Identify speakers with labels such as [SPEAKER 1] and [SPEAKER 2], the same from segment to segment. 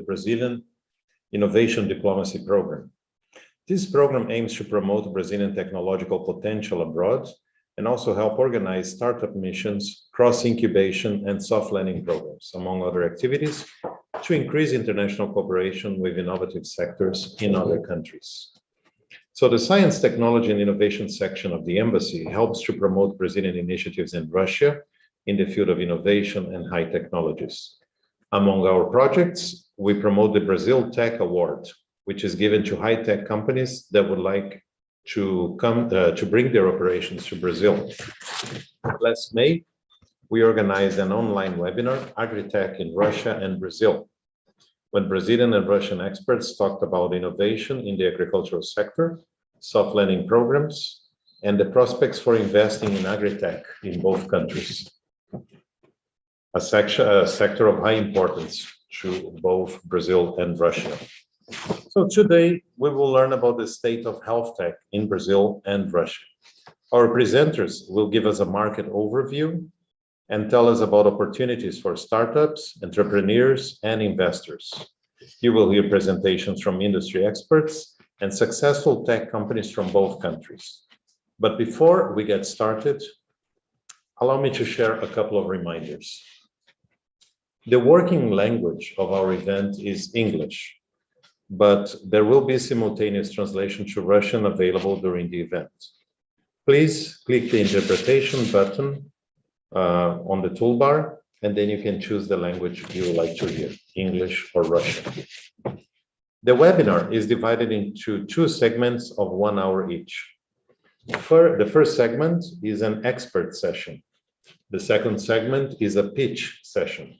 [SPEAKER 1] Brazilian Innovation Diplomacy Program. This program aims to promote Brazilian technological potential abroad and also help organize startup missions, cross-incubation, and soft landing programs, among other activities, to increase international cooperation with innovative sectors in other countries. So the Science, Technology, and Innovation section of the Embassy helps to promote Brazilian initiatives in Russia in the field of innovation and high technologies. Among our projects, we promote the Brazil Tech Award, which is given to high-tech companies that would like to come to bring their operations to Brazil. Last May, we organized an online webinar, Agri-Tech in Russia and Brazil, when Brazilian and Russian experts talked about innovation in the agricultural sector, soft landing programs, and the prospects for investing in agri-tech in both countries. A sector of high importance to both Brazil and Russia. So today, we will learn about the state of health tech in Brazil and Russia. Our presenters will give us a market overview and tell us about opportunities for startups, entrepreneurs, and investors. You will hear presentations from industry experts and successful tech companies from both countries. But before we get started, allow me to share a couple of reminders. The working language of our event is English, but there will be simultaneous translation to Russian available during the event. Please click the interpretation button on the toolbar, and then you can choose the language you would like to hear, English or Russian. The webinar is divided into two segments of 1 hour each. The first segment is an expert session. The second segment is a pitch session.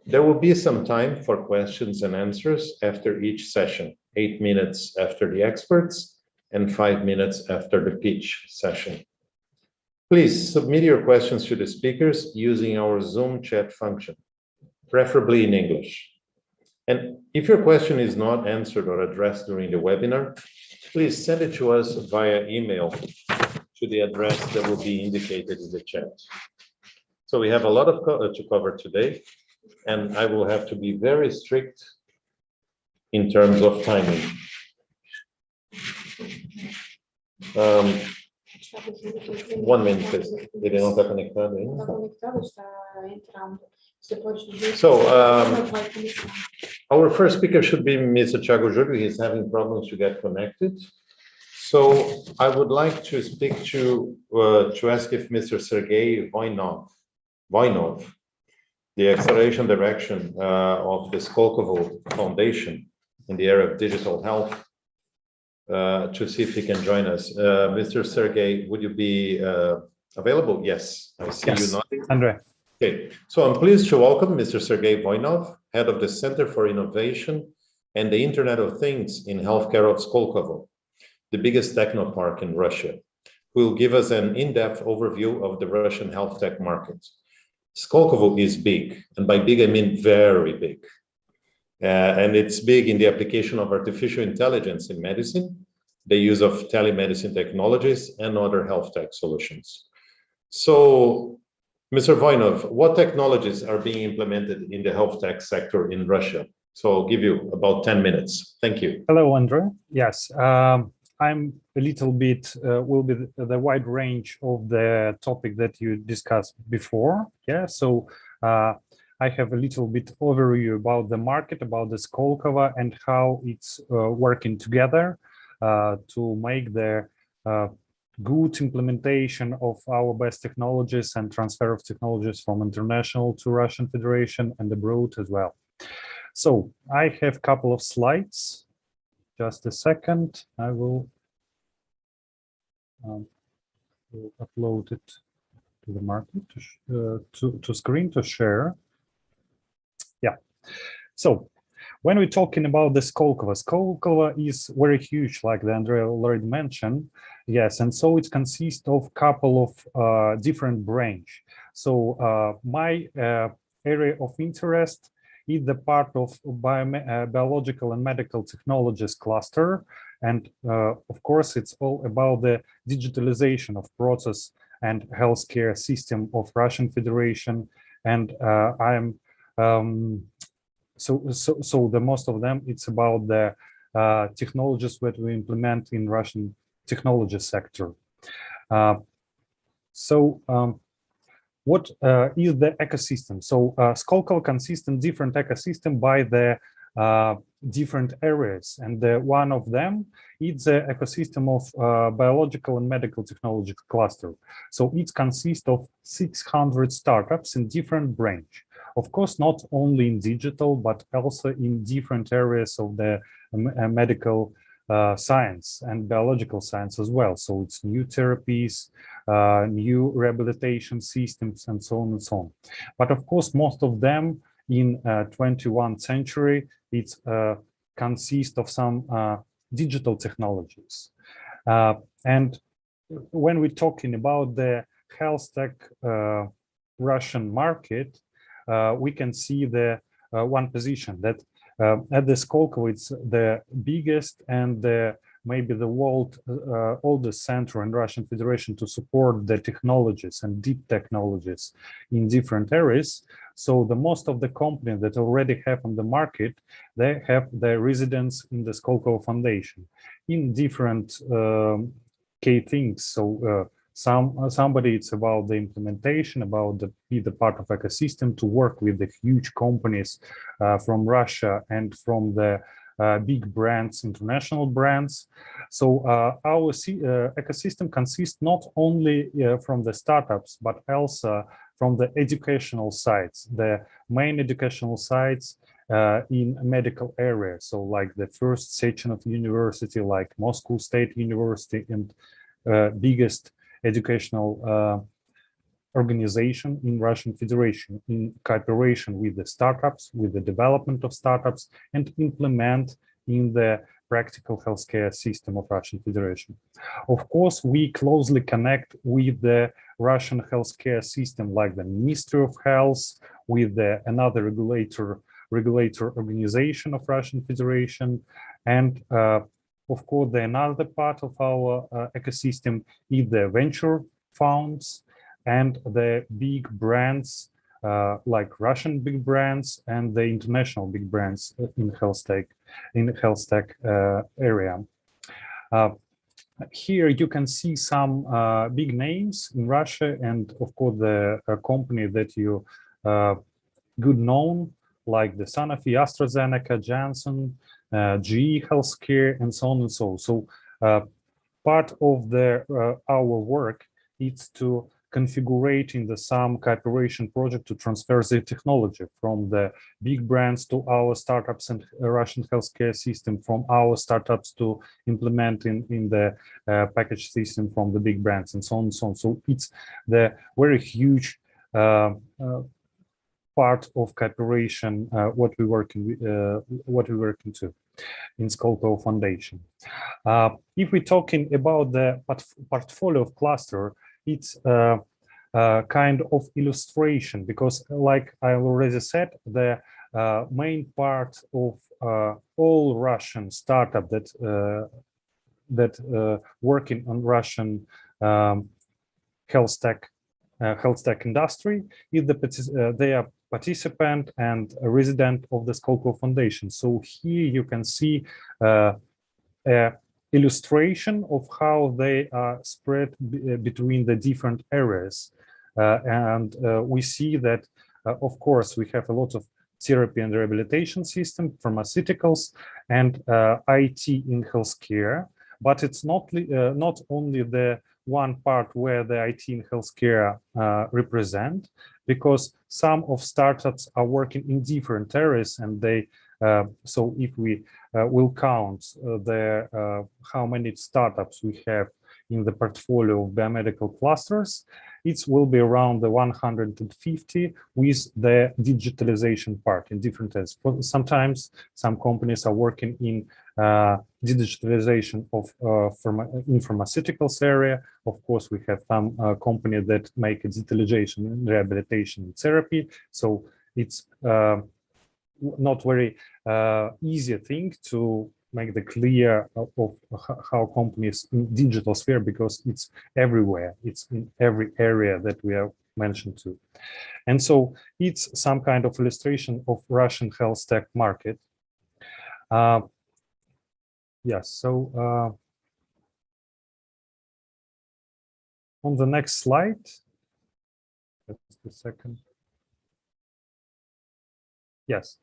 [SPEAKER 1] There will be some time for questions and answers after each session, 8 minutes after the experts and 5 minutes after the pitch session. Please submit your questions to the speakers using our Zoom chat function, preferably in English. And if your question is not answered or addressed during the webinar, please send it to us via email to the address that will be indicated in the chat. So we have a lot to cover today, and I will have to be very strict in terms of timing. One minute, please. Ele não está conectado ainda? Está conectado, está entrando. Você pode dizer. So, our first speaker should be Mr. Thiago Júlio. He's having problems to get connected. So, I would like to speak to ask if Mr. Sergey Voinov, the acceleration direction of the Skolkovo Foundation in the area of digital health, to see if he can join us. Mr. Sergey, would you be available? Yes, I see you nodding. Andre. Okay, so I'm pleased to welcome Mr. Sergey Voinov, head of the Center for Innovation and the Internet of Things in Healthcare of Skolkovo, the biggest technopark in Russia, who will give us an in-depth overview of the Russian health tech market. Skolkovo is big, and by big I mean very big. And it's big in the application of artificial intelligence in medicine, the use of telemedicine technologies, and other health tech solutions. So, Mr. Voinov, what technologies are being implemented in the health tech sector in Russia? So I'll give you about 10 minutes. Thank you.
[SPEAKER 2] Hello, Andre. Yes, I'm a little bit, will be the wide range of the topic that you discussed before. Yeah, so I have a little bit overview about the market, about the Skolkovo and how it's working together to make the good implementation of our best technologies and transfer of technologies from international to Russian Federation and abroad as well. So I have a couple of slides. Just a second. I will upload it to the market, to screen to share. Yeah. So when we're talking about the Skolkovo is very huge, like Andrea already mentioned. Yes, and so it consists of a couple of different branches. So my area of interest is the part of biological and medical technologies cluster. And of course, it's all about the digitalization of process and healthcare system of Russian Federation. And I'm so the most of them, it's about the technologies that we implement in Russian technology sector. What is the ecosystem? So Skolkovo consists in different ecosystem by the different areas, and one of them is the ecosystem of biological and medical technology cluster. So it consists of 600 startups in different branch. Of course, not only in digital, but also in different areas of the medical science and biological science as well. So it's new therapies, new rehabilitation systems, and so on and so on. But of course, most of them in 21st century, it's consist of some digital technologies. And when we're talking about the health tech Russian market, we can see the one position that at the Skolkovo, it's the biggest and maybe the world oldest center in Russian Federation to support the technologies and deep technologies in different areas. So the most of the companies that already have on the market, they have their residence in the Skolkovo Foundation in different key things. So somebody, it's about the implementation, about be the part of ecosystem to work with the huge companies from Russia and from the big brands, international brands. So our ecosystem consists not only from the startups, but also from the educational sites, the main educational sites in medical area. So like the first section of university, like Moscow State University, and biggest educational organization in Russian Federation in cooperation with the startups, with the development of startups, and implement in the practical healthcare system of Russian Federation. Of course, we closely connect with the Russian healthcare system, like the Ministry of Health, with another regulator organization of Russian Federation, and of course, another part of our ecosystem is the venture funds and the big brands like Russian big brands and the international big brands in health tech area. Here you can see some big names in Russia, and of course the company that you good known, like the Sanofi, AstraZeneca, Janssen, GE Healthcare, and so on and so on. So part of our work is to configuring some cooperation project to transfer the technology from the big brands to our startups and Russian healthcare system, from our startups to implement in the package system from the big brands, and so on and so on. So it's the very huge part of cooperation what we're working to in Skolkovo Foundation. If we're talking about the portfolio of cluster, it's kind of illustration, because like I already said, the main part of all Russian startup that working on Russian health tech industry is they are participant and a resident of the Skolkovo Foundation. So here you can see illustration of how they are spread between the different areas. We see that, of course, we have a lot of therapy and rehabilitation system, pharmaceuticals, and IT in healthcare. But it's not only the one part where the IT in healthcare represent, because some of startups are working in different areas, and they so if we will count how many startups we have in the portfolio of biomedical clusters, it will be around the 150 with the digitalization part in different areas. Sometimes some companies are working in digitalization of in pharmaceuticals area. Of course, we have some companies that make a digitalization in rehabilitation and therapy. So it's not very easy thing to make the clear of how companies in digital sphere, because it's everywhere. It's in every area that we are mentioned too. And so it's some kind of illustration of Russian health tech market. Yes, so on the next slide, just a second. Yes,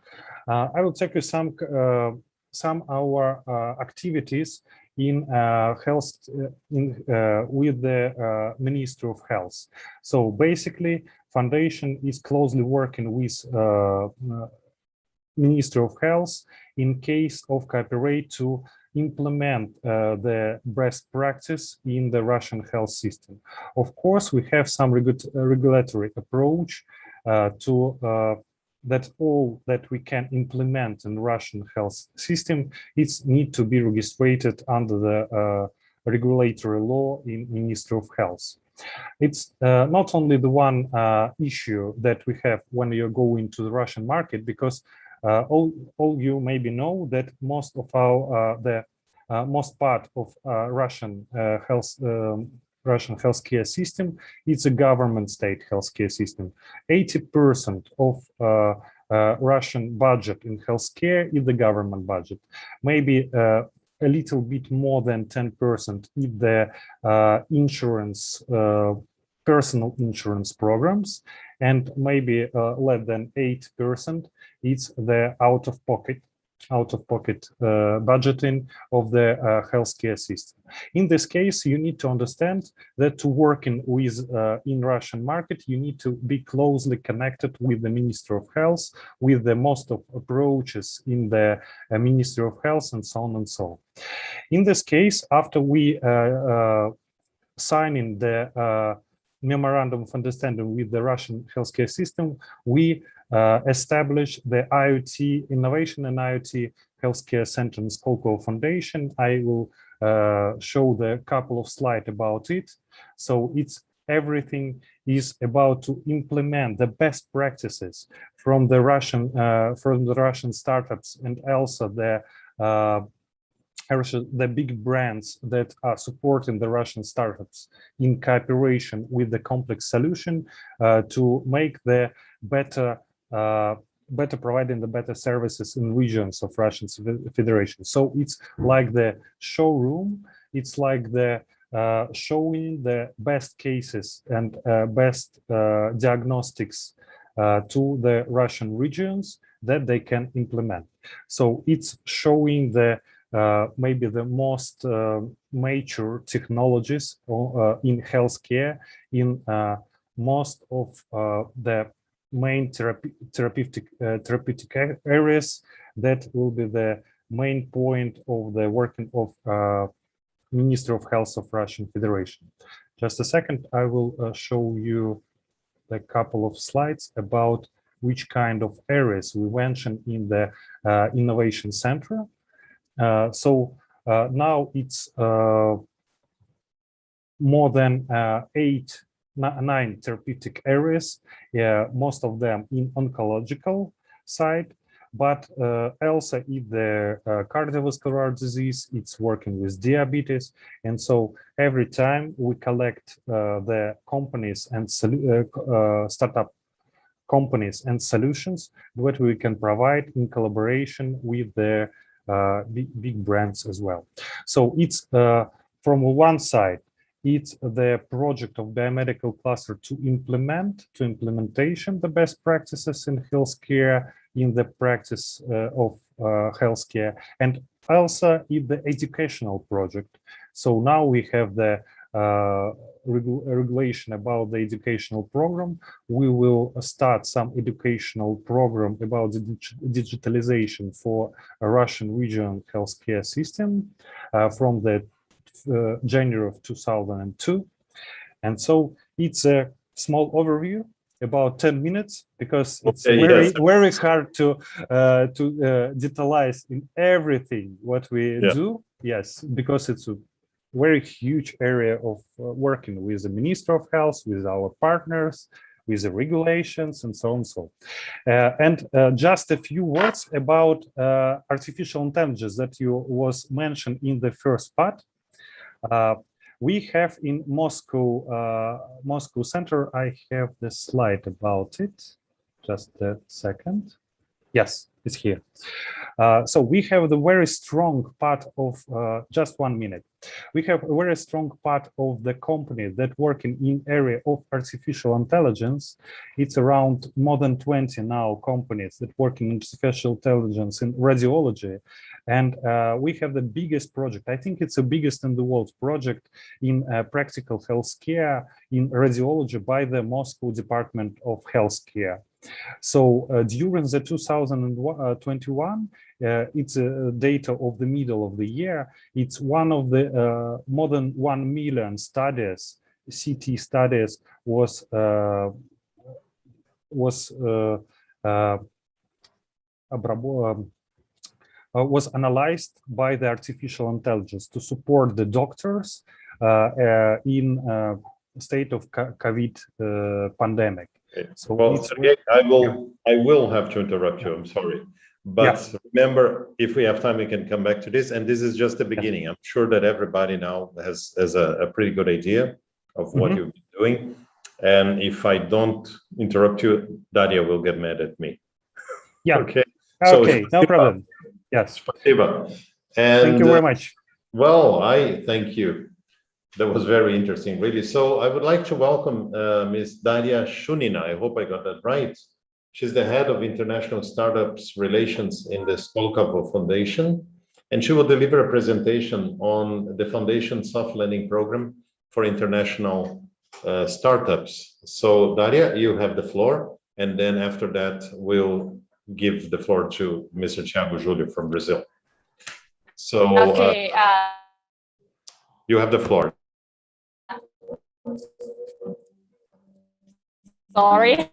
[SPEAKER 2] I will take you some our activities in health with the Ministry of Health. So basically, Foundation is closely working with Ministry of Health in case of cooperate to implement the best practice in the Russian health system. Of course, we have some regulatory approach to that all that we can implement in Russian health system, it's need to be registered under the regulatory law in Ministry of Health. It's not only the one issue that we have when you go into the Russian market, because all you maybe know that most of our most part of Russian Russian healthcare system, it's a government state healthcare system. 80% of Russian budget in healthcare is the government budget. Maybe a little bit more than 10% is the insurance, personal insurance programs, and maybe less than 8% it's the out-of-pocket budgeting of the healthcare system. In this case, you need to understand that to work with in Russian market, you need to be closely connected with the Ministry of Health, with the most of approaches in the Ministry of Health, and so on and so on. In this case, after we signing the memorandum of understanding with the Russian healthcare system, we establish the IoT Innovation and IoT Healthcare Center in Skolkovo Foundation. I will show the couple of slides about it. So it's everything is about to implement the best practices from the Russian startups, and also the big brands that are supporting the Russian startups in cooperation with the complex solution to make the better providing the better services in regions of Russian Federation. So it's like the showroom, it's like the showing the best cases and best diagnostics to the Russian regions that they can implement. So it's showing the maybe the most mature technologies in healthcare in most of the main therapeutic areas that will be the main point of the working of Ministry of Health of Russian Federation. Just a second, I will show you a couple of slides about which kind of areas we mentioned in the Innovation Center. So now it's more than 9 therapeutic areas, most of them in oncological side, but also in the cardiovascular disease, it's working with diabetes. And so every time we collect the companies and startup companies and solutions that we can provide in collaboration with the big brands as well. So it's from one side, it's the project of biomedical cluster to implementation the best practices in healthcare, in the practice of healthcare, and also in the educational project. So now we have the regulation about the educational program. We will start some educational program about the digitalization for a Russian regional healthcare system from the January of 2002. And so it's a small overview, about 10 minutes, because it's very hard to detailize in everything what we do. Yes, because it's a very huge area of working with the Ministry of Health, with our partners, with the regulations, and so on and so on. And just a few words about artificial intelligence that you was mentioned in the first part. we have in Moscow, Moscow Center, I have the slide about it. Just a second. Yes, it's here. So we have the very strong part of, just 1 minute. We have a very strong part of the company that working in area of artificial intelligence. It's around more than 20 now companies that working in artificial intelligence in radiology. And we have the biggest project. I think it's the biggest in the world project in practical healthcare in radiology by the Moscow Department of Healthcare. So during the 2021, it's data of the middle of the year. It's one of the more than 1 million studies, CT studies was analyzed by the artificial intelligence to support the doctors in state of COVID pandemic. So
[SPEAKER 1] well, Sergey, I will have to interrupt you. I'm sorry, but remember, if we have time, we can come back to this. And this is just the beginning. I'm sure that everybody now has a pretty good idea of what you've been doing. And if I don't interrupt you, Daria will get mad at me.
[SPEAKER 2] Yeah.
[SPEAKER 1] Okay.
[SPEAKER 2] Okay. No problem. Yes.
[SPEAKER 1] And
[SPEAKER 2] thank you very much.
[SPEAKER 1] Well, I thank you. That was very interesting, really. So I would like to welcome Ms. Daria Shunina. I hope I got that right. She's the head of International Startups Relations in the Skolkovo Foundation, and she will deliver a presentation on the Foundation Soft Lending Program for International Startups. So Daria, you have the floor, and then after that, we'll give the floor to Mr. Thiago Julio from Brazil. So
[SPEAKER 3] okay,
[SPEAKER 1] you have the floor.
[SPEAKER 3] Sorry.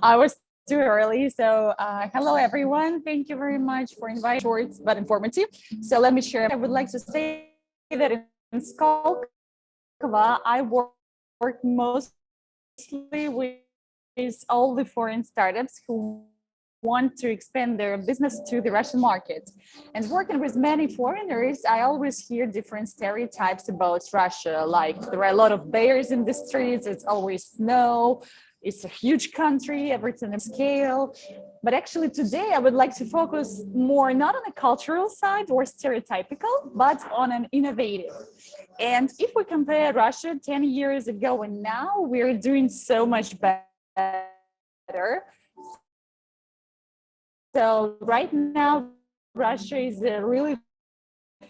[SPEAKER 3] I was too early. So hello, everyone. Thank you very much for inviting. Short but informative. So let me share. I would like to say that in Skolkovo, I work mostly with all the foreign startups who want to expand their business to the Russian market. And working with many foreigners, I always hear different stereotypes about Russia, like there are a lot of bears in the streets, it's always snow, it's a huge country, everything on scale. But actually today I would like to focus more not on a cultural side or stereotypical, but on an innovative. And if we compare Russia 10 years ago and now, we're doing so much better. So right now, Russia is a really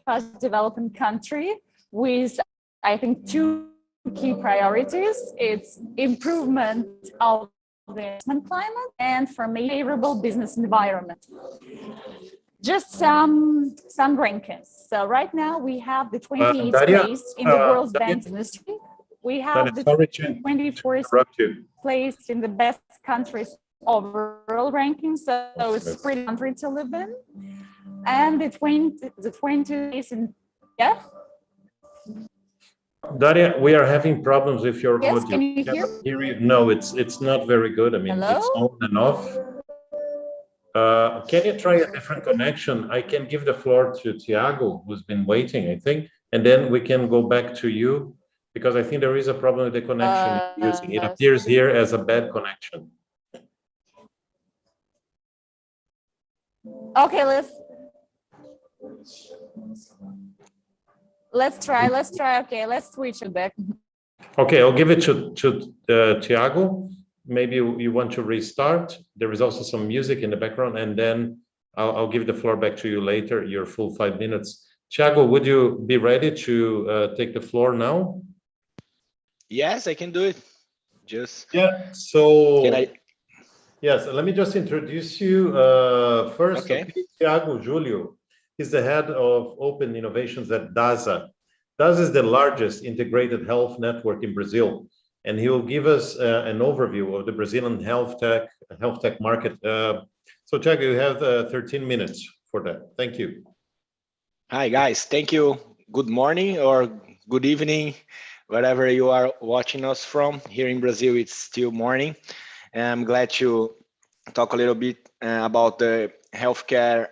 [SPEAKER 3] fast developing country with, I think, two key priorities. It's improvement of the investment climate and for a favorable business environment. Just some rankings. So right now we have the 28th place in the World Bank industry. We have the 24th place in the best countries overall ranking, so it's a pretty country to live in. And the 20th is in, yeah?
[SPEAKER 1] Daria, we are having problems with your
[SPEAKER 3] yes,
[SPEAKER 1] audio.
[SPEAKER 3] Can you hear
[SPEAKER 1] you? No, it's not very good. I mean,
[SPEAKER 3] Hello?
[SPEAKER 1] It's on and off. Can you try a different connection? I can give the floor to Thiago, who's been waiting, I think, and then we can go back to you, because I think there is a problem with the connection you're using. It appears here as a bad connection.
[SPEAKER 3] Okay, let's try. Okay, let's switch it back.
[SPEAKER 1] Okay, I'll give it to Thiago. Maybe you want to restart. There is also some music in the background, and then I'll give the floor back to you later, your full 5 minutes. Thiago, would you be ready to take the floor now?
[SPEAKER 4] Yes, I can do it. Just
[SPEAKER 1] yeah. So
[SPEAKER 4] can I?
[SPEAKER 1] Yes, let me just introduce you first.
[SPEAKER 4] Okay.
[SPEAKER 1] Thiago Julio is the head of open innovations at DASA. DASA is the largest integrated health network in Brazil, and he will give us an overview of the Brazilian health tech market. So Thiago, you have 13 minutes for that. Thank you.
[SPEAKER 4] Hi guys, thank you. Good morning or good evening, wherever you are watching us from. Here in Brazil, it's still morning. And I'm glad to talk a little bit about the healthcare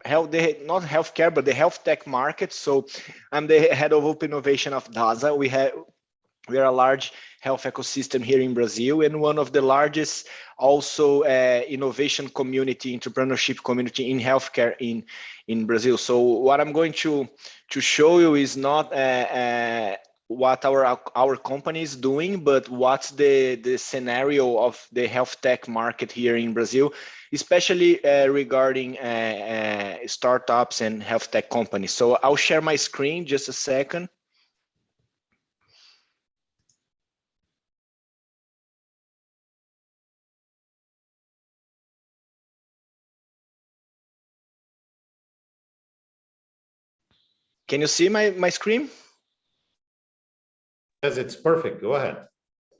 [SPEAKER 4] not healthcare, but the health tech market. So I'm the head of open innovation of DASA. We are a large health ecosystem here in Brazil, and one of the largest also innovation community, entrepreneurship community in healthcare in Brazil. So what I'm going to show you is not what our company is doing, but what's the scenario of the health tech market here in Brazil, especially regarding startups and health tech companies. So I'll share my screen just a second. Can you see my screen?
[SPEAKER 1] Yes, it's perfect. Go ahead.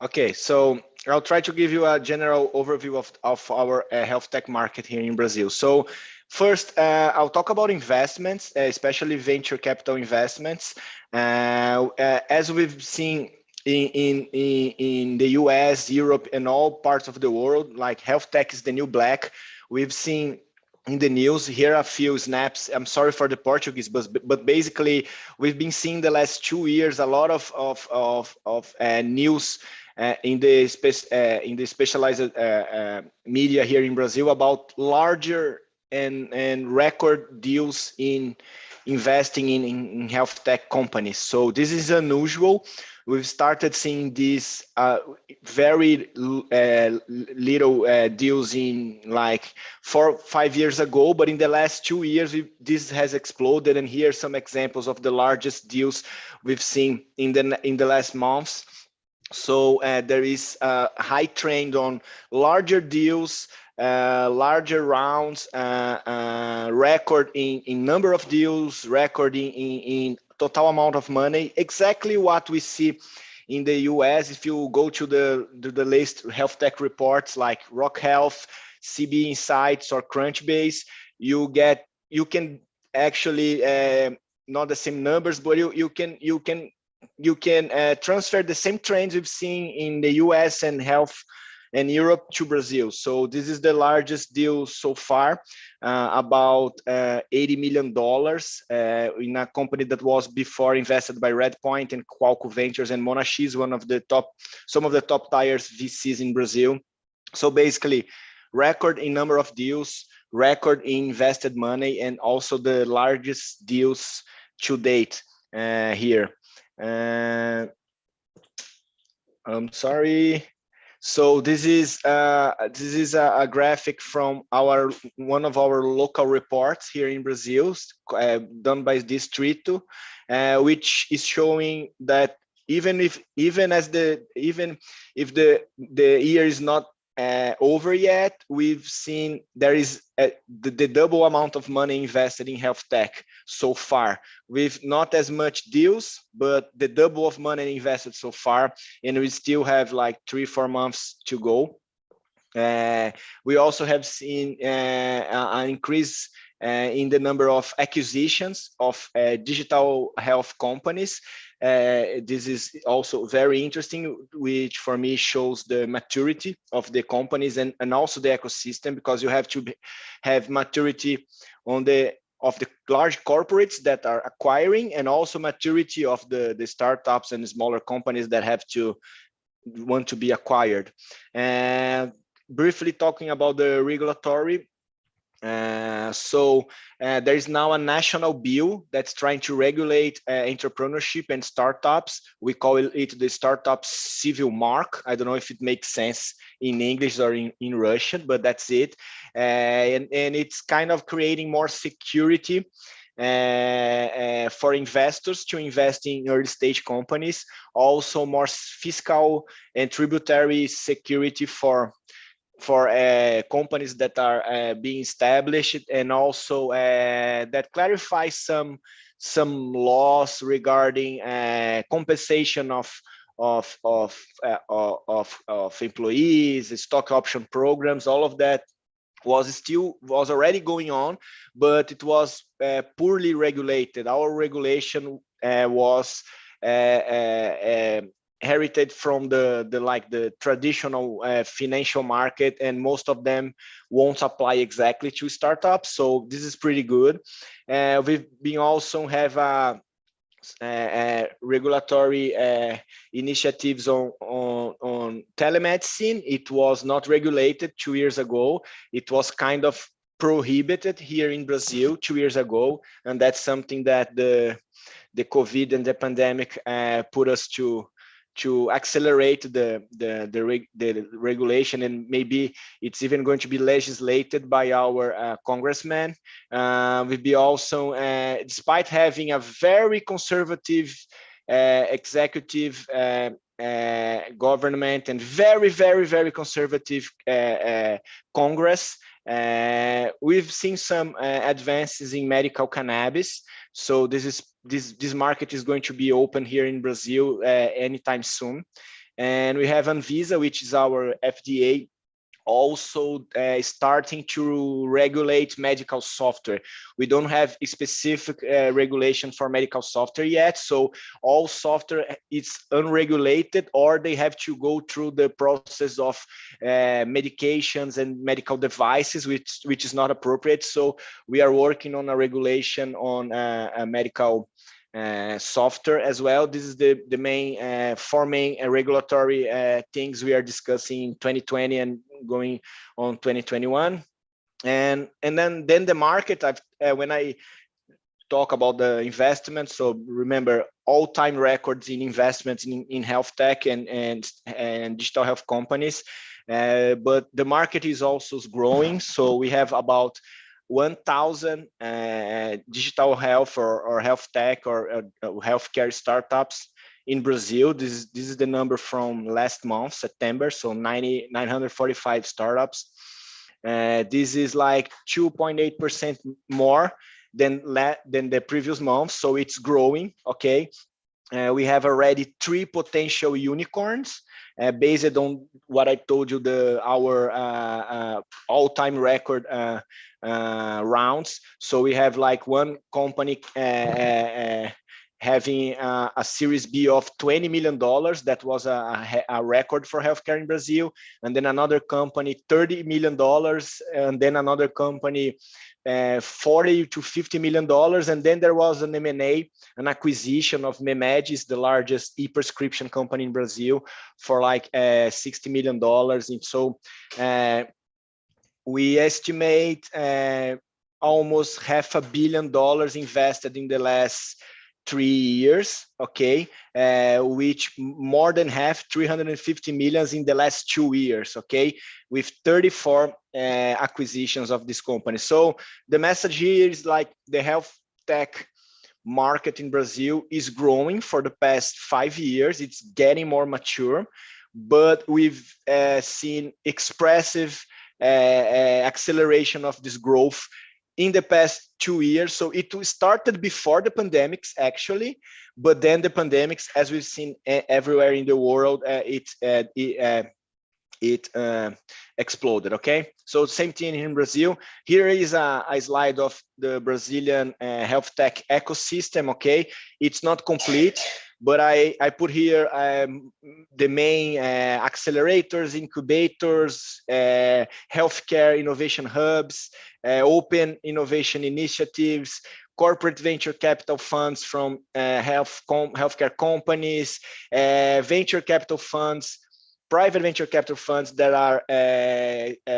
[SPEAKER 1] Okay,
[SPEAKER 4] so I'll try to give you a general overview of our health tech market here in Brazil. So first, I'll talk about investments, especially venture capital investments. As we've seen in the US, Europe, and all parts of the world, like health tech is the new black. We've seen in the news here a few snaps. I'm sorry for the Portuguese, but basically we've been seeing the last 2 years a lot of news in the specialized media here in Brazil about larger and record deals in investing in health tech companies. So this is unusual. We've started seeing these very little deals in like 4 or 5 years ago, but in the last 2 years, this has exploded. And here are some examples of the largest deals we've seen in the last months. So there is a high trend on larger deals, larger rounds, record in number of deals, record in total amount of money, exactly what we see in the US. If you go to the latest health tech reports like Rock Health, CB Insights, or Crunchbase, you can actually not the same numbers, but you can transfer the same trends we've seen in the US and health and Europe to Brazil. So this is the largest deal so far, about $80 million in a company that was before invested by Redpoint and Qualco Ventures and Monax, some of the top tiers VCs in Brazil. So basically, record in number of deals, record in invested money, and also the largest deals to date here. I'm sorry. So this is a graphic from one of our local reports here in Brazil, done by Distrito, which is showing that even if the year is not over yet, we've seen there is the double amount of money invested in health tech so far, with not as much deals, but the double of money invested so far, and we still have like 3-4 months to go. We also have seen an increase in the number of acquisitions of digital health companies. This is also very interesting, which for me shows the maturity of the companies and also the ecosystem, because you have to have maturity of the large corporates that are acquiring, and also maturity of the startups and smaller companies that want to be acquired. And briefly talking about the regulatory, there is now a national bill that's trying to regulate entrepreneurship and startups. We call it the Startup Civil Mark. I don't know if it makes sense in English or in Russian, but that's it. And it's kind of creating more security for investors to invest in early stage companies, also more fiscal and tributary security for companies that are being established, and also that clarifies some laws regarding compensation of employees, stock option programs. All of that was already going on, but it was poorly regulated. Our regulation was inherited from the traditional financial market, and most of them won't apply exactly to startups. So this is pretty good. We've been also have regulatory initiatives on telemedicine. It was not regulated 2 years ago. It was kind of prohibited here in Brazil 2 years ago, and that's something that the COVID and the pandemic put us to accelerate the regulation, and maybe it's even going to be legislated by our congressman. We'll be also, despite having a very conservative executive government and very conservative Congress, we've seen some advances in medical cannabis. So this market is going to be open here in Brazil anytime soon. And we have Anvisa, which is our FDA, also starting to regulate medical software. We don't have a specific regulation for medical software yet, so all software is unregulated, or they have to go through the process of medications and medical devices, which is not appropriate. So we are working on a regulation on a medical software as well. This is the main four main regulatory things we are discussing in 2020 and going on 2021. And then the market, when I talk about the investment, so remember all-time records in investments in health tech and digital health companies, but the market is also growing. So we have about 1,000 digital health or health tech or healthcare startups in Brazil. This is the number from last month, September. So 945 startups. This is like 2.8% more than the previous month. So it's growing. Okay. We have already 3 potential unicorns based on what I told you, our all-time record rounds. So we have like one company having a Series B of $20 million. That was a record for healthcare in Brazil. And then another company, $30 million. And then another company, $40 to $50 million. And then there was an M&A, an acquisition of Memed, the largest e-prescription company in Brazil, for like $60 million. And so we estimate almost $500 million invested in the last 3 years, okay, which more than half, 350 million in the last 2 years, okay, with 34 acquisitions of this company. So the message here is like the health tech market in Brazil is growing for the past 5 years. It's getting more mature, but we've seen expressive acceleration of this growth in the past 2 years. So it started before the pandemics actually, but then the pandemics, as we've seen everywhere in the world, it exploded. Okay, so same thing in Brazil. Here is a slide of the Brazilian health tech ecosystem. Okay, it's not complete, but I put here the main accelerators, incubators, healthcare innovation hubs, open innovation initiatives, corporate venture capital funds from healthcare companies, venture capital funds, private venture capital funds that are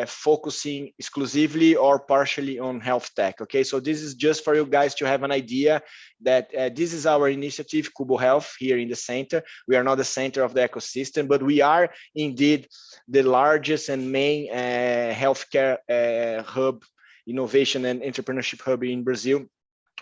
[SPEAKER 4] focusing exclusively or partially on health tech. Okay, so this is just for you guys to have an idea that this is our initiative, Kubo Health, here in the center. We are not the center of the ecosystem, but we are indeed the largest and main healthcare hub, innovation and entrepreneurship hub in Brazil.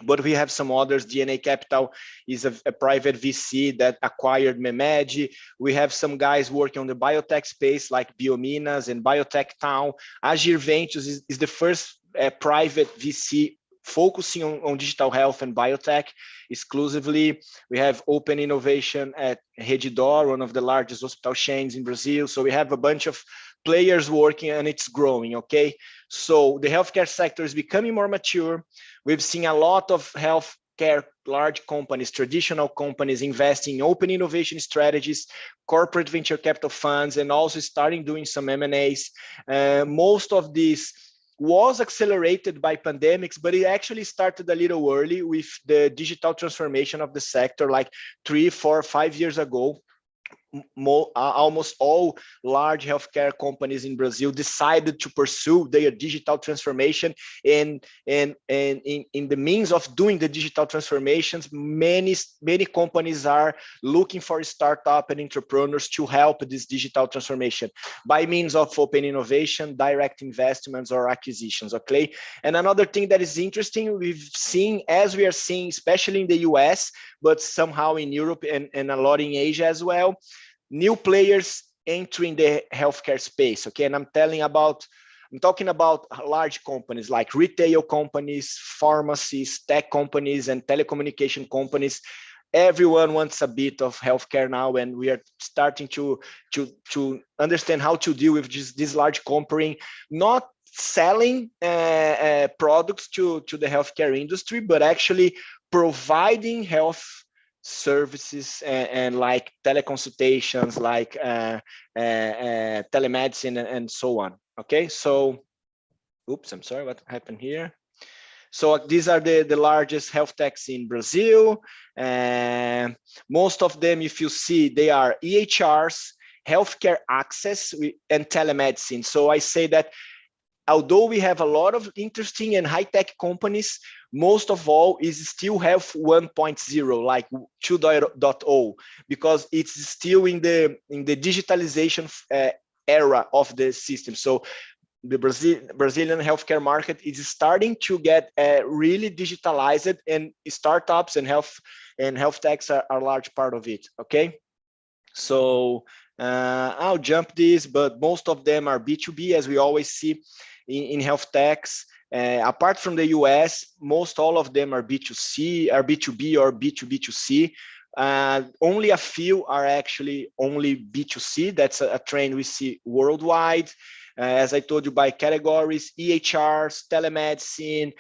[SPEAKER 4] But we have some others. DNA Capital is a private VC that acquired Memed. We have some guys working on the biotech space like Biominas and Biotech Town. Agir Ventures is the first private VC focusing on digital health and biotech exclusively. We have open innovation at Redditor, one of the largest hospital chains in Brazil. So we have a bunch of players working and it's growing. Okay, so the healthcare sector is becoming more mature. We've seen a lot of health healthcare large companies, traditional companies investing in open innovation strategies, corporate venture capital funds, and also starting doing some M&As. Most of this was accelerated by pandemics, but it actually started a little early with the digital transformation of the sector, like 3, 4, 5 years ago. Almost all large healthcare companies in Brazil decided to pursue their digital transformation, and in the means of doing the digital transformations, many companies are looking for startup and entrepreneurs to help this digital transformation by means of open innovation, direct investments, or acquisitions. Okay, and another thing that is interesting, we've seen, as we are seeing, especially in the US, but somehow in Europe and a lot in Asia as well, new players entering the healthcare space. Okay, and I'm talking about large companies like retail companies, pharmacies, tech companies, and telecommunication companies. Everyone wants a bit of healthcare now, and we are starting to understand how to deal with this large company, not selling products to the healthcare industry, but actually providing health services and like teleconsultations, like telemedicine and so on. Okay, so oops, I'm sorry, what happened here? So these are the largest health techs in Brazil. Most of them, if you see, they are EHRs, healthcare access, and telemedicine. So I say that although we have a lot of interesting and high-tech companies, most of all is still health 1.0, like 2.0, because it's still in the digitalization era of the system. So the Brazilian healthcare market is starting to get really digitalized, and startups and health techs are a large part of it. Okay, so I'll jump this, but most of them are B2B, as we always see in health techs. Apart from the US, most all of them are B2C, are B2B or B2B2C. Only a few are actually only B2C. That's a trend we see worldwide. As I told you, by categories, EHRs, telemedicine,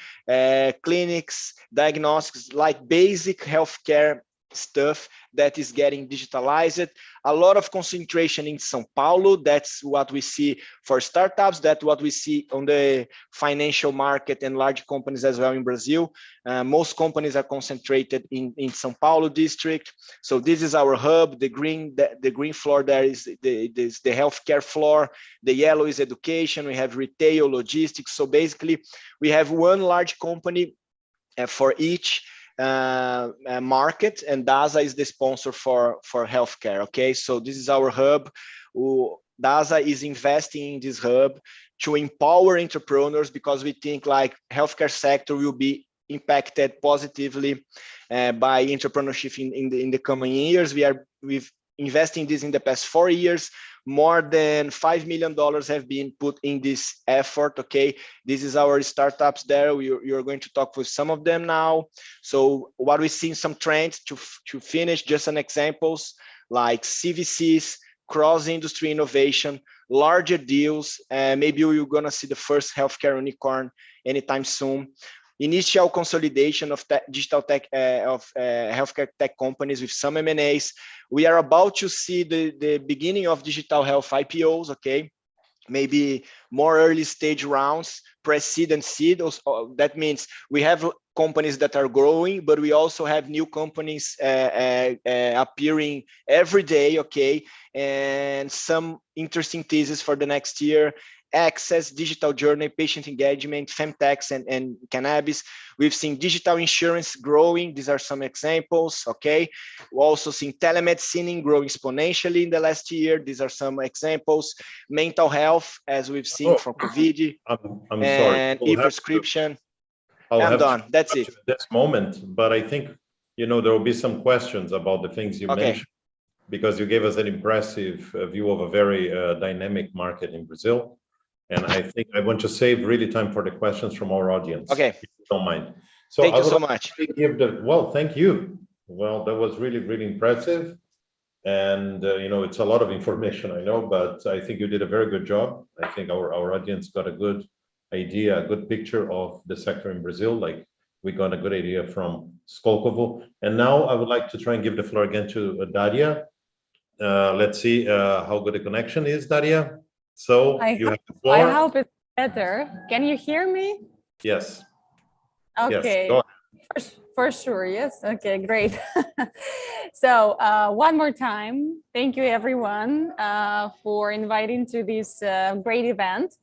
[SPEAKER 4] clinics, diagnostics, like basic healthcare stuff that is getting digitalized. A lot of concentration in São Paulo. That's what we see for startups. That's what we see on the financial market and large companies as well in Brazil. Most companies are concentrated in São Paulo district. So this is our hub. The green floor there is the healthcare floor. The yellow is education. We have retail, logistics. So basically, we have one large company for each market, and DASA is the sponsor for healthcare. Okay, so this is our hub. DASA is investing in this hub to empower entrepreneurs, because we think like healthcare sector will be impacted positively by entrepreneurship in the coming years. We've investing this in the past 4 years. More than $5 million have been put in this effort. Okay, this is our startups there. You're going to talk with some of them now. So what we see, some trends to finish, just some examples like CVCs, cross-industry innovation, larger deals. Maybe we're gonna see the first healthcare unicorn anytime soon. Initial consolidation of digital tech, healthcare tech companies with some M&As. We are about to see the beginning of digital health IPOs, okay? Maybe more early stage rounds, pre-seed and seed. That means we have companies that are growing, but we also have new companies appearing every day, okay? And some interesting thesis for the next year. Access, digital journey, patient engagement, femtechs, and cannabis. We've seen digital insurance growing. These are some examples, okay? We've also seen telemedicine growing exponentially in the last year. These are some examples. Mental health, as we've seen from COVID.
[SPEAKER 1] I'm
[SPEAKER 4] and
[SPEAKER 1] sorry.
[SPEAKER 4] E-prescription.
[SPEAKER 1] I'm
[SPEAKER 4] done. That's it.
[SPEAKER 1] This moment, but I think, there will be some questions about the things you mentioned, because you gave us an impressive view of a very dynamic market in Brazil. And I think I want to save really time for the questions from our audience.
[SPEAKER 4] Okay.
[SPEAKER 1] If you don't mind. So
[SPEAKER 4] thank you so much.
[SPEAKER 1] Well, thank you. Well, that was really, really impressive. And, it's a lot of information, I know, but I think you did a very good job. I think our audience got a good idea, a good picture of the sector in Brazil, like we got a good idea from Skolkovo. And now I would like to try and give the floor again to Daria. Let's see how good the connection is, Daria. So you have the floor.
[SPEAKER 3] I hope it's better. Can you hear me?
[SPEAKER 1] Yes.
[SPEAKER 3] Okay.
[SPEAKER 1] Yes, go ahead.
[SPEAKER 3] For sure, yes. Okay, great. So one more time, thank you everyone for inviting to this great event.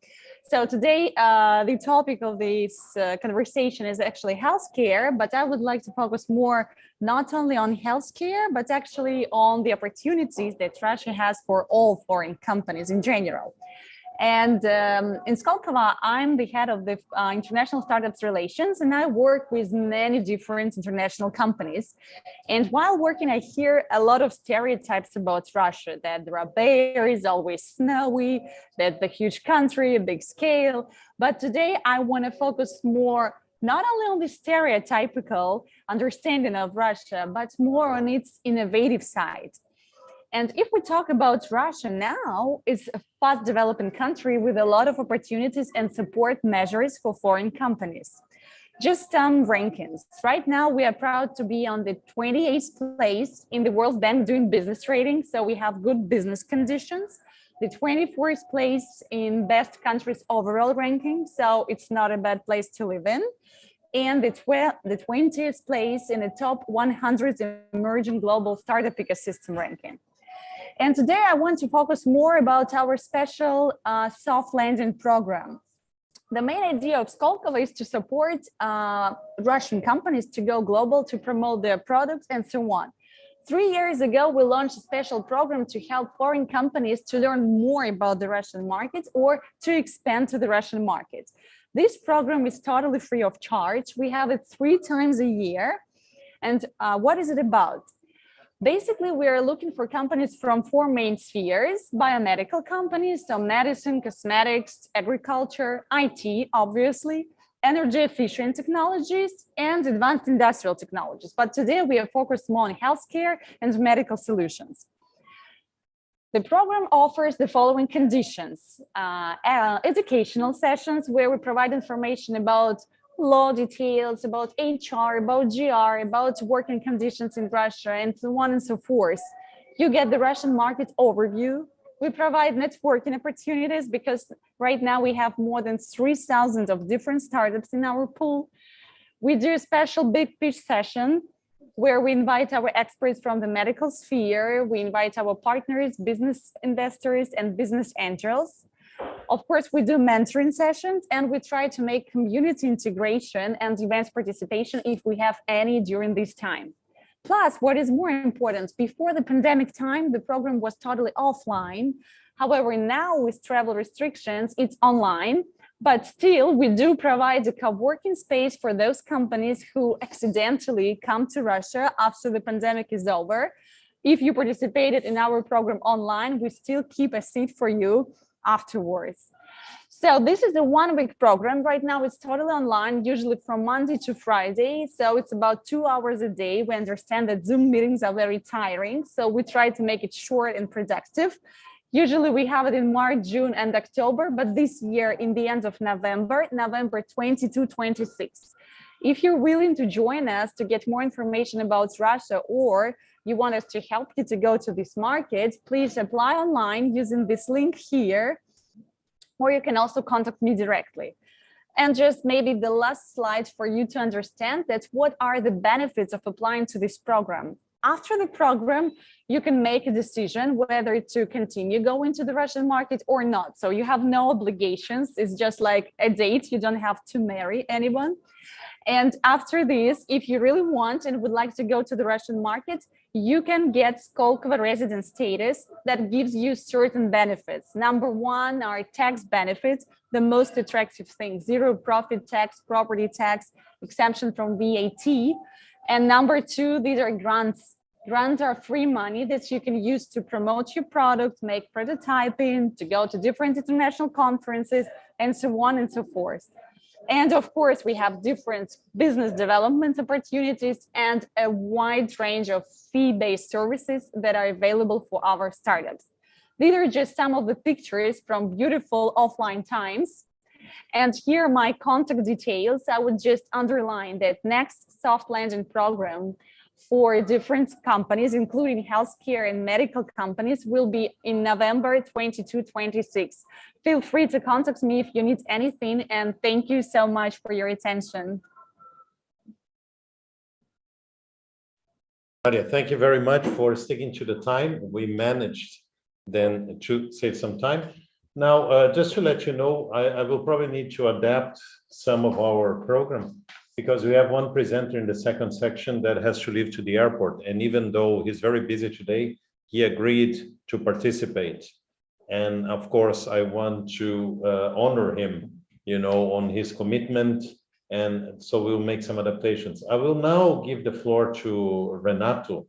[SPEAKER 3] So today, the topic of this conversation is actually healthcare, but I would like to focus more not only on healthcare, but actually on the opportunities that Russia has for all foreign companies in general. And in Skolkovo, I'm the head of the International Startups Relations, and I work with many different international companies. And while working, I hear a lot of stereotypes about Russia, that the Bear is always snowy, that the huge country, a big scale. But today I want to focus more not only on the stereotypical understanding of Russia, but more on its innovative side. And if we talk about Russia now, it's a fast developing country with a lot of opportunities and support measures for foreign companies. Just some rankings. Right now, we are proud to be on the 28th place in the World Bank doing business rating. So we have good business conditions. The 24th place in best countries overall ranking. So it's not a bad place to live in. And the 20th place in the top 100 emerging global startup ecosystem ranking. And today I want to focus more about our special soft landing program. The main idea of Skolkovo is to support Russian companies to go global, to promote their products and so on. 3 years ago, we launched a special program to help foreign companies to learn more about the Russian market or to expand to the Russian market. This program is totally free of charge. We have it 3 times a year. And what is it about? Basically, we are looking for companies from 4 main spheres: biomedical companies, so medicine, cosmetics, agriculture, IT, obviously, energy efficient technologies, and advanced industrial technologies. But today we are focused more on healthcare and medical solutions. The program offers the following conditions: educational sessions where we provide information about law details, about HR, about GR, about working conditions in Russia, and so on and so forth. You get the Russian market overview. We provide networking opportunities because right now we have more than 3,000 of different startups in our pool. We do a special big pitch session where we invite our experts from the medical sphere. We invite our partners, business investors, and business angels. Of course, we do mentoring sessions, and we try to make community integration and events participation if we have any during this time. Plus, what is more important, before the pandemic time, the program was totally offline. However, now with travel restrictions, it's online, but still we do provide a co-working space for those companies who accidentally come to Russia after the pandemic is over. If you participated in our program online, we still keep a seat for you afterwards. So this is a 1-week program. Right now it's totally online, usually from Monday to Friday. So it's about 2 hours a day. We understand that Zoom meetings are very tiring, so we try to make it short and productive. Usually we have it in March, June, and October, but this year in the end of November 22, 26. If you're willing to join us to get more information about Russia, or you want us to help you to go to this market, please apply online using this link here, or you can also contact me directly. And just maybe the last slide for you to understand that what are the benefits of applying to this program. After the program, you can make a decision whether to continue going to the Russian market or not. So you have no obligations. It's just like a date. You don't have to marry anyone. And after this, if you really want and would like to go to the Russian market, you can get Skolkovo resident status that gives you certain benefits. Number 1 are tax benefits, the most attractive thing: 0 profit tax, property tax, exemption from VAT. And number 2, these are grants. Grants are free money that you can use to promote your product, make prototyping, to go to different international conferences, and so on and so forth. And of course, we have different business development opportunities and a wide range of fee-based services that are available for our startups. These are just some of the pictures from beautiful offline times. And here are my contact details. I would just underline that next soft landing program for different companies, including healthcare and medical companies, will be in November 22-26. Feel free to contact me if you need anything, and thank you so much for your attention.
[SPEAKER 1] Nadia, thank you very much for sticking to the time. We managed then to save some time. Now, just to let you know, I will probably need to adapt some of our program because we have one presenter in the second section that has to leave to the airport. And even though he's very busy today, he agreed to participate. And of course, I want to honor him, on his commitment. And so we'll make some adaptations. I will now give the floor to Renato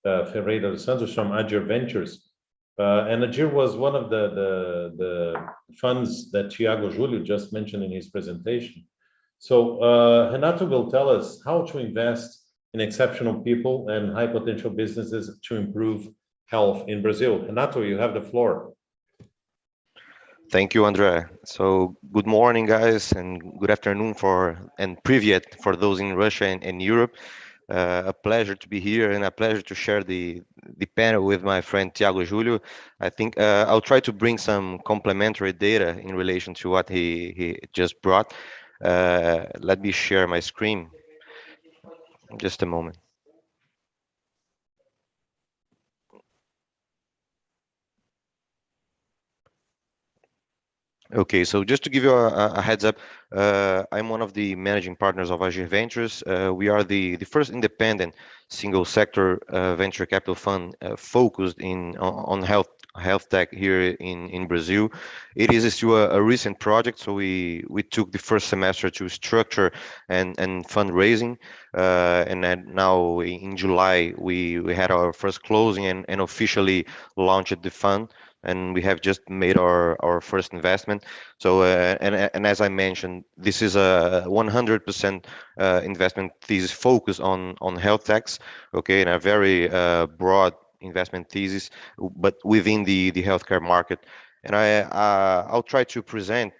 [SPEAKER 1] Ferreira dos Santos from Agir Ventures. And Agir was one of the funds that Thiago Julio just mentioned in his presentation. So Renato will tell us how to invest in exceptional people and high potential businesses to improve health in Brazil. Renato, you have the floor.
[SPEAKER 5] Thank you, Andre. So good morning, guys, and good afternoon and privyet for those in Russia and Europe. A pleasure to be here and a pleasure to share the panel with my friend Thiago Julio. I think I'll try to bring some complementary data in relation to what he just brought. Let me share my screen. Just a moment. Okay, so just to give you a heads up, I'm one of the managing partners of Agir Ventures. We are the first independent single sector venture capital fund focused on health tech here in Brazil. It is still a recent project, so we took the first semester to structure and fundraising, and then now in July we had our first closing and officially launched the fund. And we have just made our first investment. So and as I mentioned, this is a 100% investment thesis focused on health techs, okay, and a very broad investment thesis, but within the healthcare market. And I'll try to present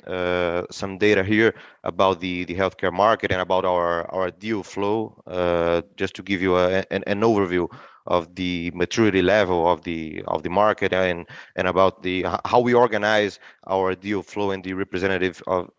[SPEAKER 5] some data here about the healthcare market and about our deal flow, just to give you an overview of the maturity level of the market and about how we organize our deal flow and the representative of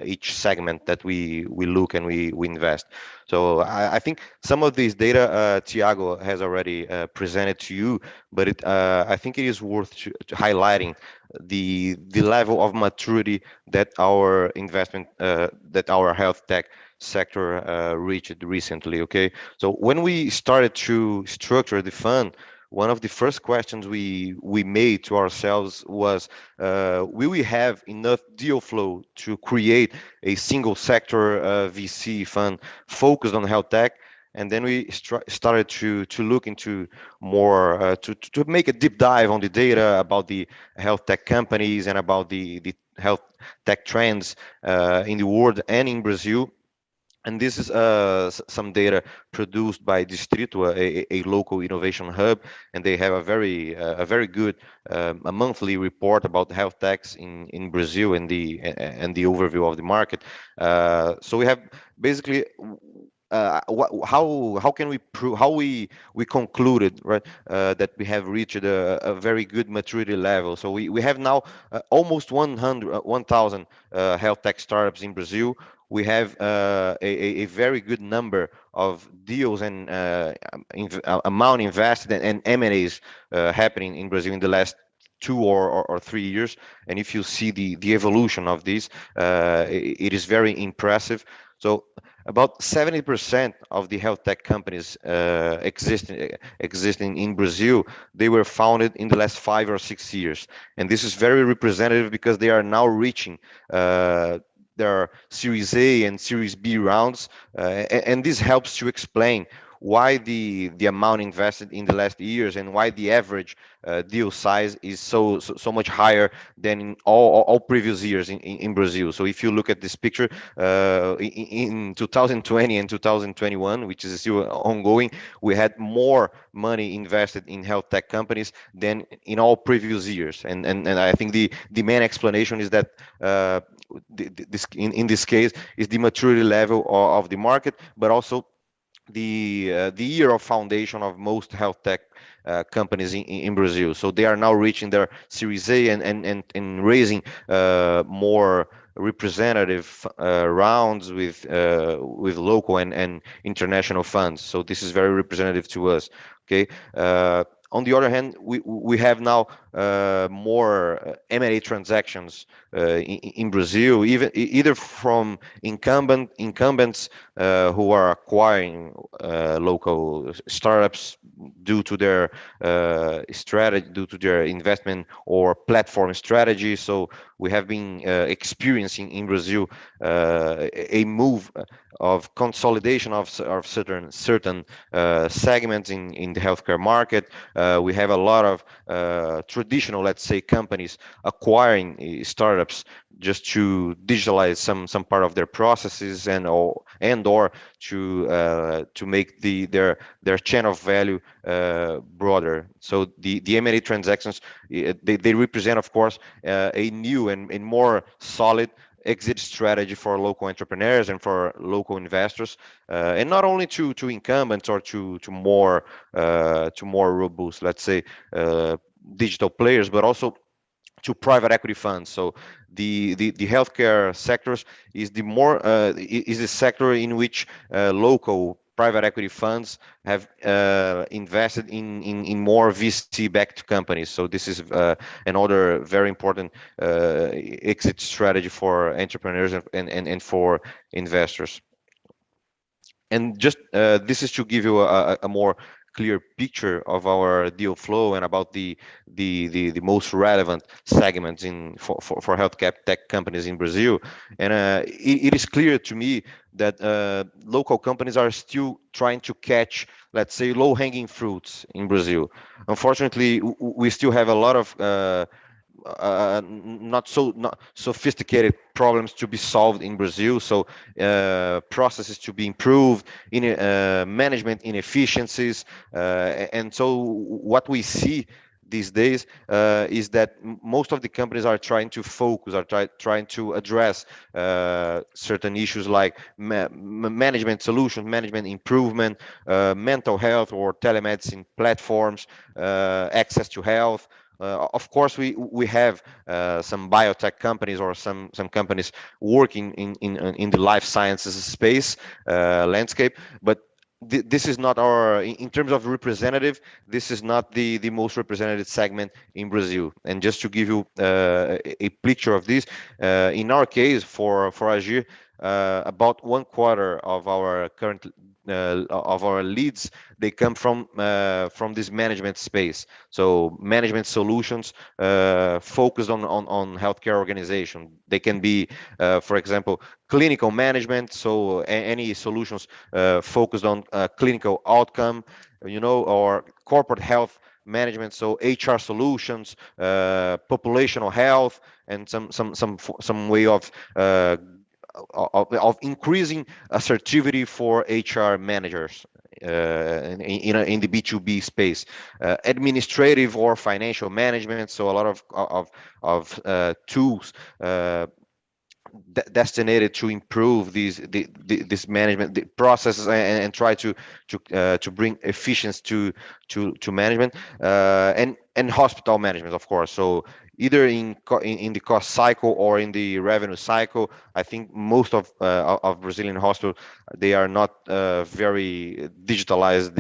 [SPEAKER 5] each segment that we look and we invest. So I think some of these data Thiago has already presented to you, but I think it is worth to highlighting the level of maturity that our investment that our health tech sector reached recently. Okay, so when we started to structure the fund, one of the first questions we made to ourselves was, will we have enough deal flow to create a single sector VC fund focused on health tech? And then we started to look into more, to make a deep dive on the data about the health tech companies and about the health tech trends in the world and in Brazil. And this is some data produced by Distrito, a local innovation hub, and they have a very good a monthly report about health techs in Brazil and the overview of the market. So we have basically how can we prove, how we concluded, right, that we have reached a very good maturity level. So we have now almost 1,000 health tech startups in Brazil. We have a very good number of deals and amount invested and M&As happening in Brazil in the last 2 or 3 years. And if you see the evolution of this, it is very impressive. So about 70% of the health tech companies existing in Brazil, they were founded in the last 5 or 6 years. And this is very representative because they are now reaching their Series A and Series B rounds, and this helps to explain why the amount invested in the last years and why the average deal size is so much higher than in all previous years in Brazil. So if you look at this picture, in 2020 and 2021, which is still ongoing, we had more money invested in health tech companies than in all previous years. And I think the main explanation is that in this case is the maturity level of the market, but also the year of foundation of most health tech companies in Brazil. So they are now reaching their Series A and raising more representative rounds with local and international funds. So this is very representative to us. Okay. On the other hand, we have now more M&A transactions in Brazil, either from incumbents who are acquiring local startups due to their strategy, due to their investment or platform strategy. So we have been experiencing in Brazil a move of consolidation of certain segments in the healthcare market. We have a lot of traditional, let's say, companies acquiring startups just to digitalize some part of their processes and/or to make their chain of value broader. So the M&A transactions, they represent, of course, a new and more solid exit strategy for local entrepreneurs and for local investors, and not only to incumbents or to more robust, let's say, digital players, but also to private equity funds. So the healthcare sectors is is the sector in which local private equity funds have invested in more VC-backed companies. So this is another very important exit strategy for entrepreneurs and for investors. And just this is to give you a more clear picture of our deal flow and about the most relevant segments for health tech companies in Brazil. And it is clear to me that local companies are still trying to catch, let's say, low-hanging fruits in Brazil. Unfortunately, we still have a lot of not sophisticated problems to be solved in Brazil. So processes to be improved, in management inefficiencies, and so what we see these days is that most of the companies are trying to focus, are trying to address certain issues like management solutions, management improvement, mental health or telemedicine platforms, access to health. Of course, we have some biotech companies or some companies working in the life sciences space landscape, but this is not our, in terms of representative, this is not the most representative segment in Brazil. And just to give you a picture of this, in our case for Agir, about 1/4 of our current of our leads, they come from this management space. So management solutions focused on healthcare organization. They can be, for example, clinical management. So any solutions focused on clinical outcome, or corporate health management. So HR solutions, populational health, and some way of increasing assertivity for HR managers in the B2B space, administrative or financial management. So a lot of tools destined to improve this management processes and try to bring efficiency to management, and hospital management, of course. So either in the cost cycle or in the revenue cycle. I think most of Brazilian hospitals, they are not very digitalized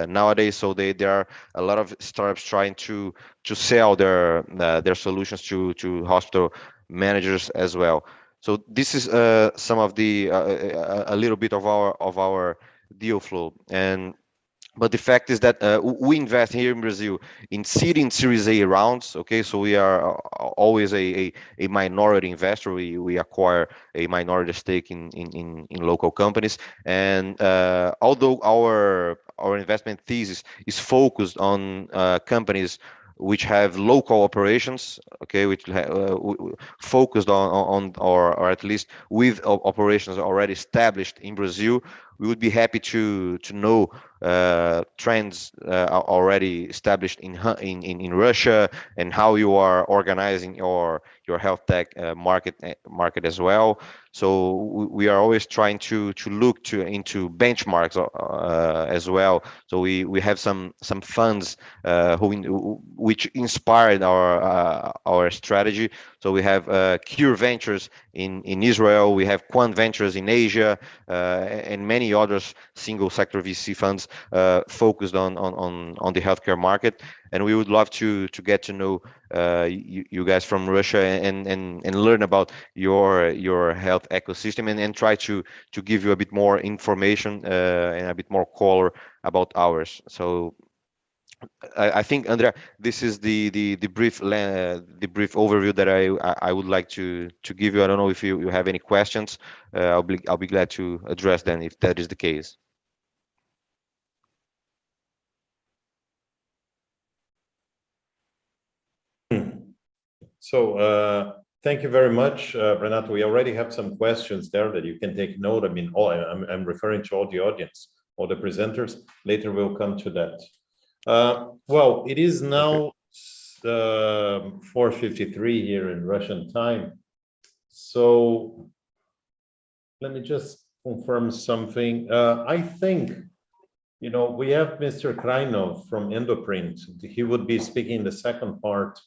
[SPEAKER 5] nowadays. So there are a lot of startups trying to sell their solutions to hospital managers as well. So this is some of the a little bit of our deal flow. But the fact is that we invest here in Brazil in seed and Series A rounds. Okay, so we are always a minority investor. We acquire a minority stake in local companies, and although our investment thesis is focused on companies which have local operations, okay, which focused on or at least with operations already established in Brazil. We would be happy to know trends already established in Russia, and how you are organizing your health tech market as well. So we are always trying to look into benchmarks as well. So we have some funds which inspired our strategy. So we have Cure Ventures in Israel, we have Quant Ventures in Asia, and many others single sector VC funds focused on the healthcare market. And we would love to get to know you guys from Russia and learn about your health ecosystem, and try to give you a bit more information and a bit more color about ours. So I think, Andrea, this is the brief overview that I would like to give you. I don't know if you have any questions. I'll be glad to address them if that is the case.
[SPEAKER 1] So thank you very much, Renato. We already have some questions there that you can take note. I mean, I'm referring to all the audience, all the presenters. Later we'll come to that. Well, it is now 4:53 here in Russian time. So let me just confirm something. I think, you know, we have Mr. Krajnov from Endoprint. He would be speaking the second part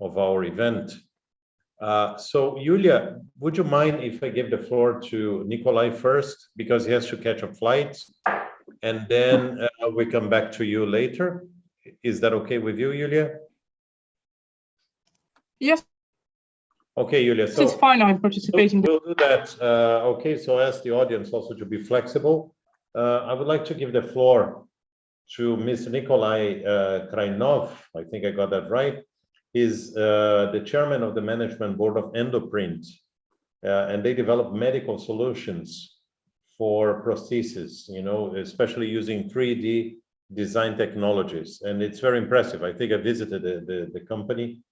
[SPEAKER 1] of our event. So Yulia, would you mind if I give the floor to Nikolai first, because he has to catch a flight, and then we come back to you later? Is that okay with you, Yulia?
[SPEAKER 6] Yes.
[SPEAKER 1] Okay, Yulia. So
[SPEAKER 6] it's fine. I'm participating.
[SPEAKER 1] We'll do that. Okay, so ask the audience also to be flexible. I would like to give the floor to Mr. Nikolai Krajnov. I think I got that right. He's the chairman of the management board of Endoprint, and they develop medical solutions for prosthesis, you know, especially using 3D design technologies. And it's very impressive. I think I visited the company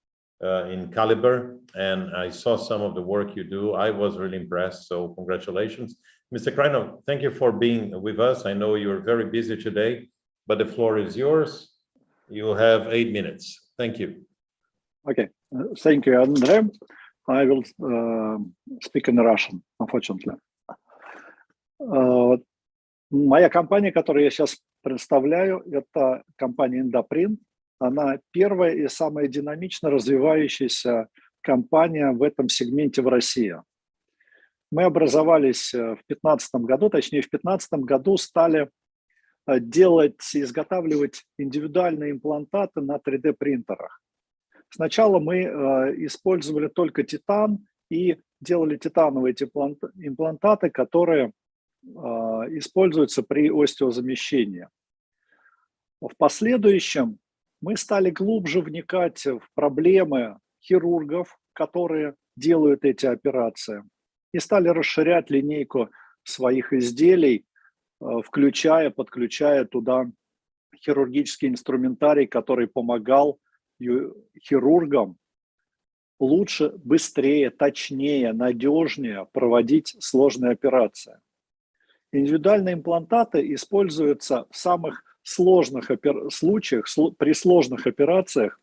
[SPEAKER 1] in Caliber, and I saw some of the work you do. I was really impressed, so congratulations. Mr. Krajnov, thank you for being with us. I know you're very busy today, but the floor is yours. You have 8 minutes. Thank you.
[SPEAKER 7] Okay, thank you, Andre. I will speak in Russian, unfortunately. Моя компания, которую я сейчас представляю, это компания Endoprint. Она первая и самая динамично развивающаяся компания в этом сегменте в России. Мы образовались в 2015 году, точнее в 2015 году стали изготавливать индивидуальные имплантаты на 3D-принтерах. Сначала мы использовали только титан и делали титановые имплантаты, которые используются при остеозамещении. В последующем мы стали глубже вникать в проблемы хирургов, которые делают эти операции, и стали расширять линейку своих изделий, подключая туда хирургический инструментарий, который помогал хирургам лучше, быстрее, точнее, надежнее проводить сложные операции. Индивидуальные имплантаты используются в самых сложных случаях, при сложных операциях,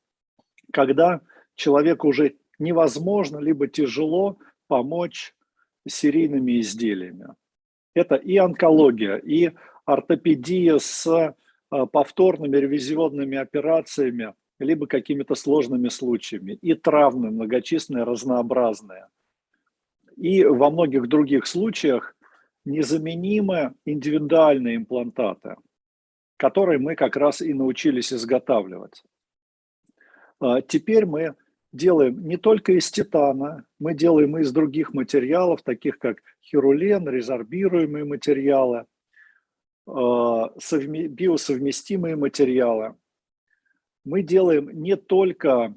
[SPEAKER 7] когда человеку уже невозможно либо тяжело помочь серийными изделиями. Это и онкология, и ортопедия с повторными ревизионными операциями, либо какими-то сложными случаями, и травмы многочисленные, разнообразные. И во многих других случаях незаменимы индивидуальные имплантаты, которые мы как раз и научились изготавливать. Теперь мы делаем не только из титана, мы делаем и из других материалов, таких как хирулен, резорбируемые материалы, биосовместимые материалы. Мы делаем не только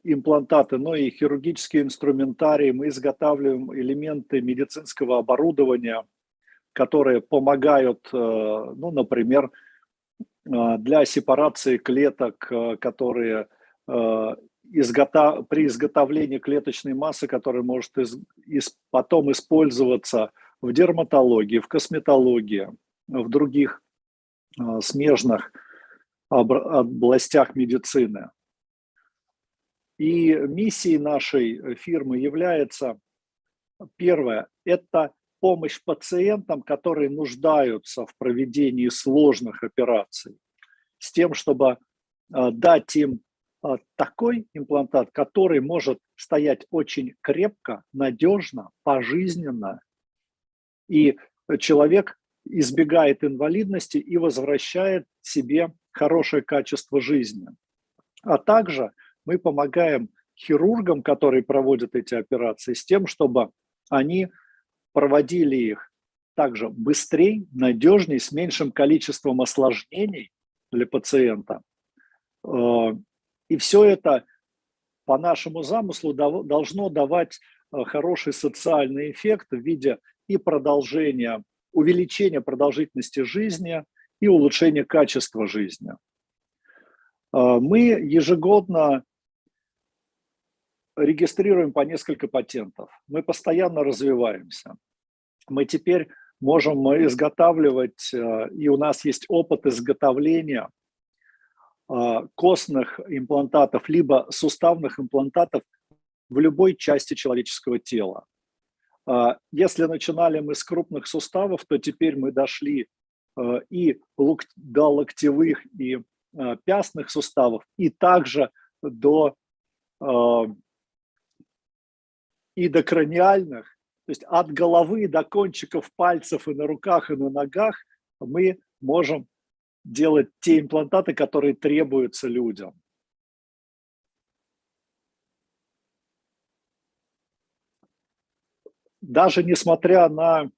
[SPEAKER 7] имплантаты, но и хирургические инструментарии. Мы изготавливаем элементы медицинского оборудования, которые помогают, ну, например, для сепарации клеток, которые при изготовлении клеточной массы, которая может потом использоваться в дерматологии, в косметологии, в других смежных областях медицины. И миссией нашей фирмы является, первое, это помощь пациентам, которые нуждаются в проведении сложных операций, с тем, чтобы дать им такой имплантат, который может стоять очень крепко, надежно, пожизненно, и человек избегает инвалидности и возвращает себе хорошее качество жизни. А также мы помогаем хирургам, которые проводят эти операции, с тем, чтобы они проводили их также быстрее, надежнее, с меньшим количеством осложнений для пациента. И все это, по нашему замыслу, должно давать хороший социальный эффект в виде и увеличения продолжительности жизни и улучшения качества жизни. Мы ежегодно регистрируем по несколько патентов. Мы постоянно развиваемся. Мы теперь можем изготавливать, и у нас есть опыт изготовления костных имплантатов, либо суставных имплантатов в любой части человеческого тела. Если начинали мы с крупных суставов, то теперь мы дошли и до локтевых, и пястных суставов, и также до краниальных, то есть от головы до кончиков пальцев и на руках, и на ногах мы можем делать те имплантаты, которые требуются людям. Даже несмотря на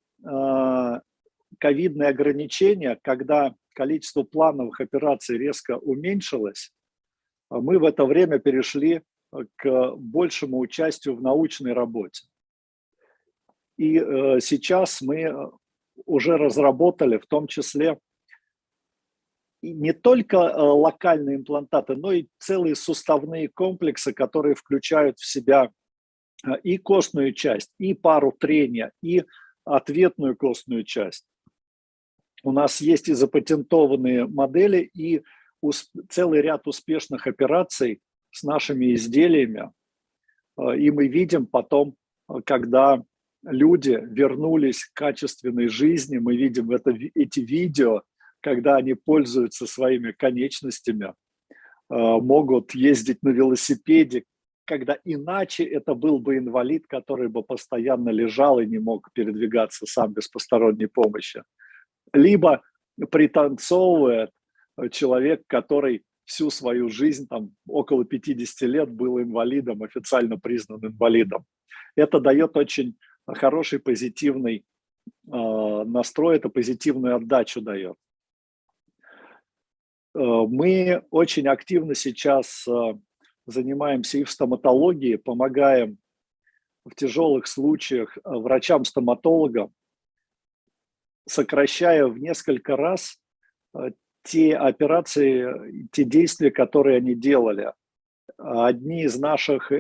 [SPEAKER 7] ковидные ограничения, когда количество плановых операций резко уменьшилось, мы в это время перешли к большему участию в научной работе. И сейчас мы уже разработали в том числе не только локальные имплантаты, но и целые суставные комплексы, которые включают в себя и костную часть, и пару трения, и ответную костную часть. У нас есть и запатентованные модели, и целый ряд успешных операций с нашими изделиями. И мы видим потом, когда люди вернулись к качественной жизни, мы видим эти видео, когда они пользуются своими конечностями, могут ездить на велосипеде, когда иначе это был бы инвалид, который бы постоянно лежал и не мог передвигаться сам без посторонней помощи. Либо пританцовывает человек, который всю свою жизнь, там, около 50 лет, был инвалидом, официально признан инвалидом. Это дает очень хороший позитивный настрой, это позитивную отдачу дает. Мы очень активно сейчас занимаемся и в стоматологии, помогаем в тяжелых случаях врачам-стоматологам, сокращая в несколько раз те операции, те действия, которые они делали. Одни из наших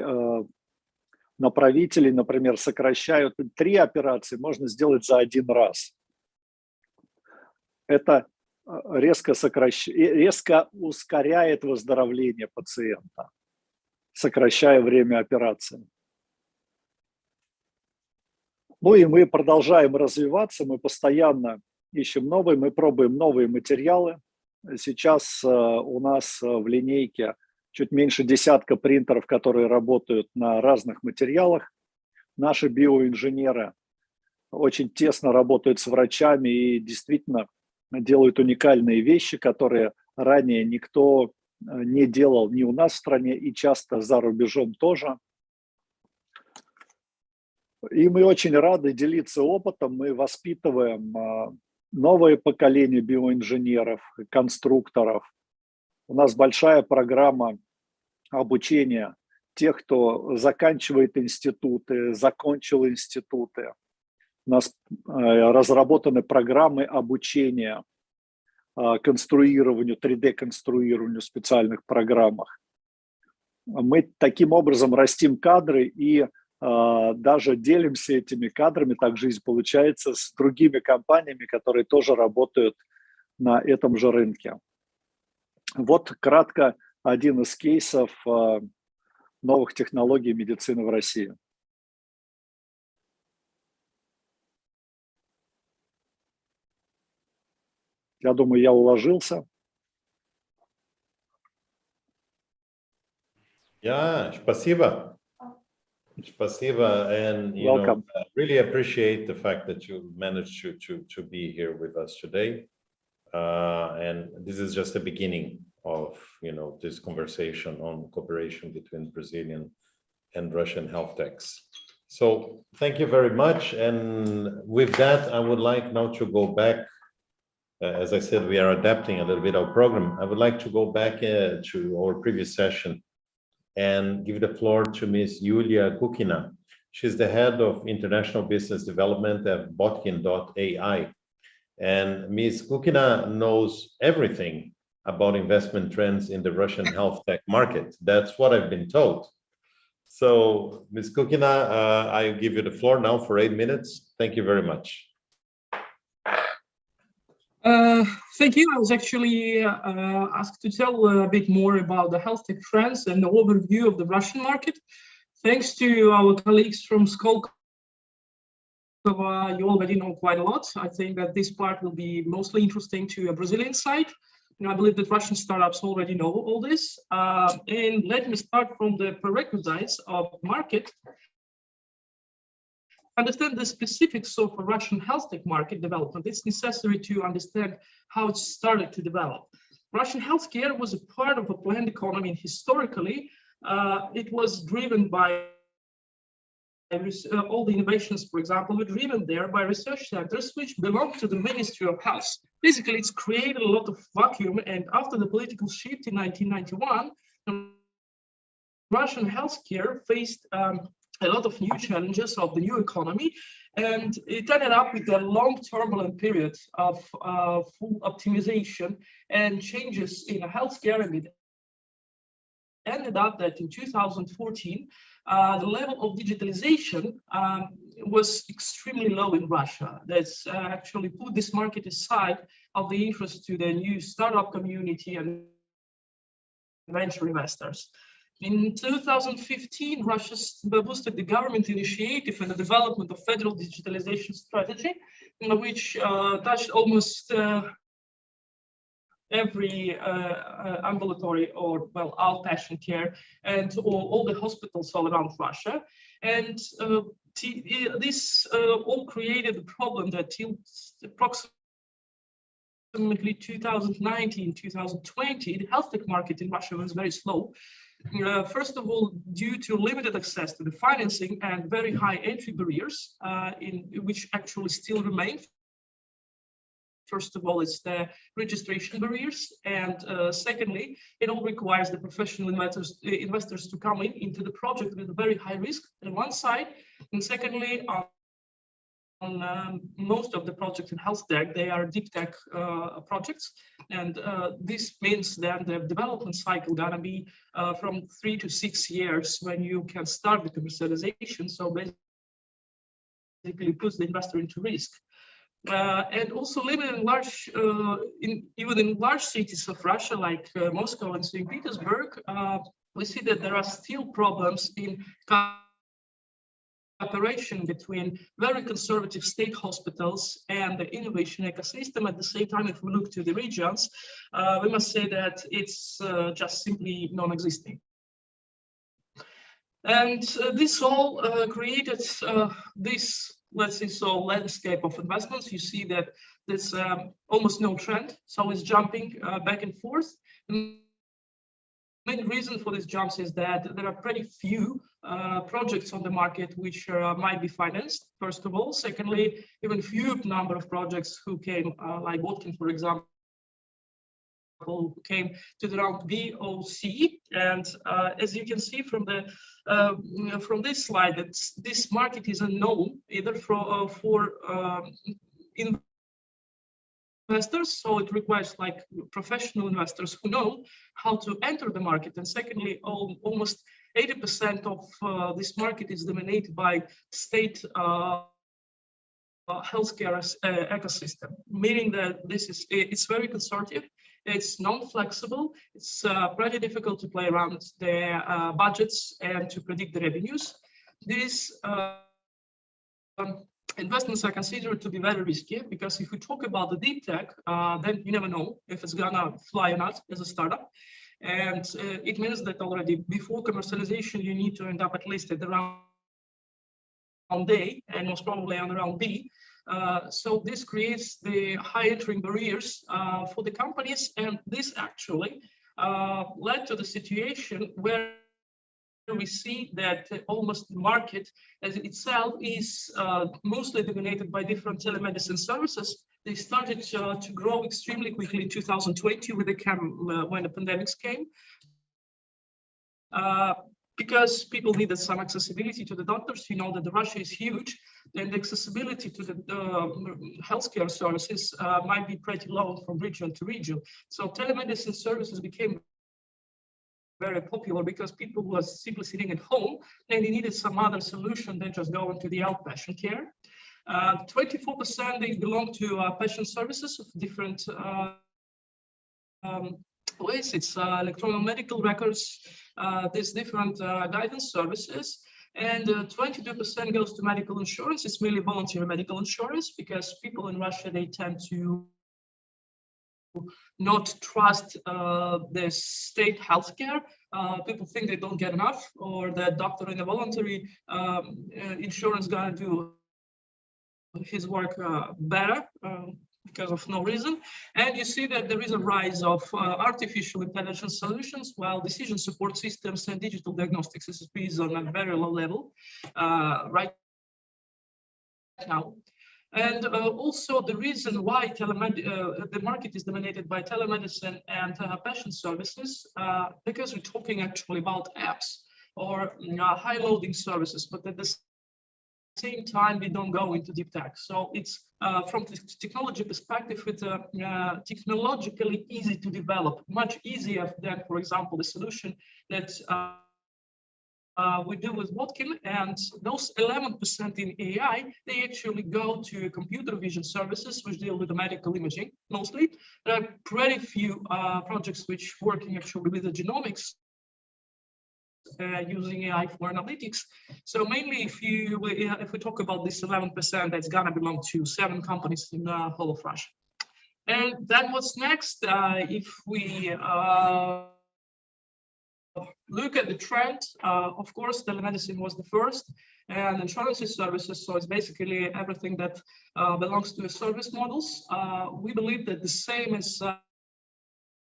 [SPEAKER 7] направителей, например, сокращают 3 операции, можно сделать за 1 раз. Это резко ускоряет выздоровление пациента, сокращая время операции. Ну и мы продолжаем развиваться, мы постоянно ищем новые, мы пробуем новые материалы. Сейчас у нас в линейке чуть меньше десятка принтеров, которые работают на разных материалах. Наши биоинженеры очень тесно работают с врачами и действительно делают уникальные вещи, которые ранее никто не делал ни у нас в стране и часто за рубежом тоже. И мы очень рады делиться опытом. Мы воспитываем новое поколение биоинженеров, конструкторов. У нас большая программа обучения тех, кто заканчивает институты, закончил институты. У нас разработаны программы обучения конструированию, 3D-конструированию в специальных программах. мы таким образом растим кадры и даже делимся этими кадрами, так жизнь получается, с другими компаниями, которые тоже работают на этом же рынке. Вот кратко один из кейсов новых технологий медицины в России. Я думаю, я уложился.
[SPEAKER 1] Yeah, спасибо. Spasiba, and
[SPEAKER 7] Welcome.
[SPEAKER 1] really appreciate the fact that you managed to be here with us today. And this is just the beginning of this conversation on cooperation between Brazilian and Russian health techs. So thank you very much. And with that, I would like now to go back. As I said, we are adapting a little bit our program. I would like to go back to our previous session and give the floor to Ms. Yulia Kukina. She's the head of international business development at Botkin.ai. And Ms. Kukina knows everything about investment trends in the Russian health tech market. That's what I've been told. So, Ms. Kukina, I give you the floor now for 8 minutes. Thank you very much.
[SPEAKER 6] Thank you. I was actually asked to tell a bit more about the health tech trends and the overview of the Russian market. Thanks to our colleagues from Skolkovo, you already know quite a lot. I think that this part will be mostly interesting to a Brazilian side. I believe that Russian startups already know all this. And let me start from the prerequisites of market. Understand the specifics of a Russian health tech market development. It's necessary to understand how it started to develop. Russian healthcare was a part of a planned economy, and historically, it was driven by all the innovations, for example, were driven there by research centers which belong to the Ministry of Health. Basically, it's created a lot of vacuum, and after the political shift in 1991, Russian healthcare faced a lot of new challenges of the new economy, and it ended up with a long turbulent period of full optimization and changes in healthcare, and it ended up that in 2014, the level of digitalization was extremely low in Russia. That's actually put this market aside of the interest to the new startup community and venture investors. In 2015, Russia boosted the government initiative and the development of federal digitalization strategy, which touched almost every ambulatory or, well, outpatient care and all the hospitals all around Russia. And this all created a problem that till approximately 2019, 2020, the health tech market in Russia was very slow. First of all, due to limited access to the financing and very high entry barriers, which actually still remain. First of all, it's the registration barriers, and secondly, it all requires the professional investors to come into the project with a very high risk on one side, and secondly, on most of the projects in health tech, they are deep tech projects, and this means that the development cycle gonna be from 3 to 6 years when you can start the commercialization. So basically, puts the investor into risk. And also living in large, even in large cities of Russia, like Moscow and St. Petersburg, we see that there are still problems in cooperation between very conservative state hospitals and the innovation ecosystem. At the same time, if we look to the regions, we must say that it's just simply non-existing. And this all created this, let's say so, landscape of investments. You see that there's almost no trend, so it's jumping back and forth. The main reason for these jumps is that there are pretty few projects on the market which might be financed, first of all. Secondly, even few number of projects who came, like Botkin, for example, who came to the round BOC. And as you can see from the from this slide, that this market is unknown either for investors, so it requires like professional investors who know how to enter the market. And secondly, almost 80% of this market is dominated by state healthcare ecosystem, meaning that it's very conservative, it's non-flexible, it's pretty difficult to play around the budgets and to predict the revenues. These investments are considered to be very risky, because if we talk about the deep tech, then you never know if it's gonna fly or not as a startup. And it means that already before commercialization, you need to end up at least at the round A, and most probably on the round B. So this creates the high entering barriers for the companies, and this actually led to the situation where we see that almost the market as itself is mostly dominated by different telemedicine services. They started to grow extremely quickly in 2020 with when the pandemics came. Because people needed some accessibility to the doctors. You know that Russia is huge, and the accessibility to the healthcare services might be pretty low from region to region. So telemedicine services became very popular because people were simply sitting at home and they needed some other solution than just going to the outpatient care. 24% they belong to patient services of different ways. It's electronic medical records, there's different guidance services, and 22% goes to medical insurance. It's mainly voluntary medical insurance, because people in Russia, they tend to not trust the state healthcare. People think they don't get enough, or the doctor in a voluntary insurance gonna do his work better. Because of no reason. And you see that there is a rise of artificial intelligence solutions, while decision support systems and digital diagnostics is on a very low level right now. And also the reason why the market is dominated by telemedicine and patient services, because we're talking actually about apps or high loading services, but at the same time, we don't go into deep tech. So it's from the technology perspective, it's technologically easy to develop, much easier than, for example, the solution that we do with Watkin. And those 11% in AI, they actually go to computer vision services, which deal with the medical imaging mostly. There are pretty few projects which working actually with the genomics, using AI for analytics. So mainly if we talk about this 11%, that's gonna belong to 7 companies in the whole of Russia. And then what's next? If we look at the trend, of course, telemedicine was the first, and insurance services, so it's basically everything that belongs to the service models. We believe that the same as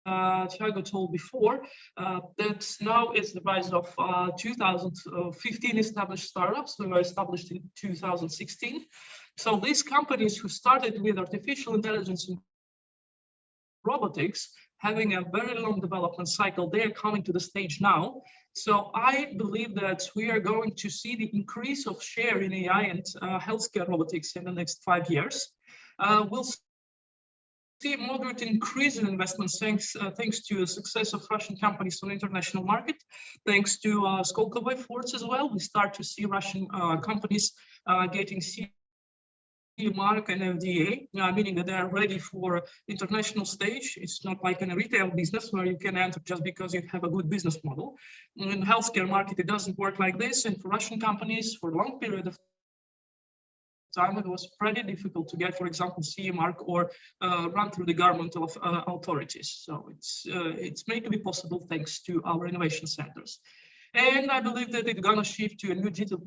[SPEAKER 6] Thiago told before, that now is the rise of 2015 established startups. We were established in 2016. So these companies who started with artificial intelligence and robotics, having a very long development cycle, they are coming to the stage now. So I believe that we are going to see the increase of share in AI and healthcare robotics in the next 5 years. We'll see a moderate increase in investments thanks to the success of Russian companies on the international market, thanks to Skolkovo efforts as well. We start to see Russian companies getting CE mark and FDA, meaning that they are ready for international stage. It's not like in a retail business where you can enter just because you have a good business model. In the healthcare market, it doesn't work like this. And for Russian companies, for a long period of time, it was pretty difficult to get, for example, CE mark or run through the governmental authorities. So it's made to be possible thanks to our innovation centers. And I believe that it's gonna shift to a new digital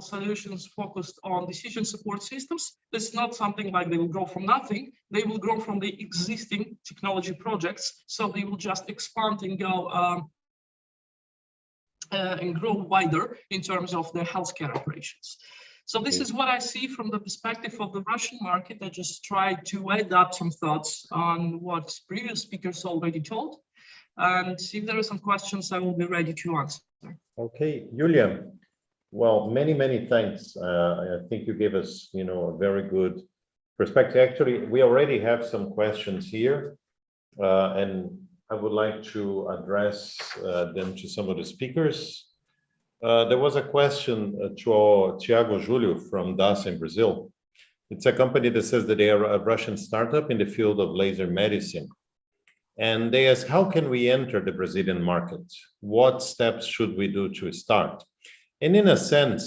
[SPEAKER 6] solutions focused on decision support systems. It's not something like they will grow from nothing. They will grow from the existing technology projects. So they will just expand and go and grow wider in terms of their healthcare operations. So this is what I see from the perspective of the Russian market. I just tried to add up some thoughts on what previous speakers already told. And if there are some questions, I will be ready to answer.
[SPEAKER 1] Okay, Yulia. Well, many thanks. I think you gave us, a very good perspective. Actually, we already have some questions here, and I would like to address them to some of the speakers. There was a question to Thiago Julio from DAS in Brazil. It's a company that says that they are a Russian startup in the field of laser medicine. And they ask, how can we enter the Brazilian market? What steps should we do to start? And in a sense,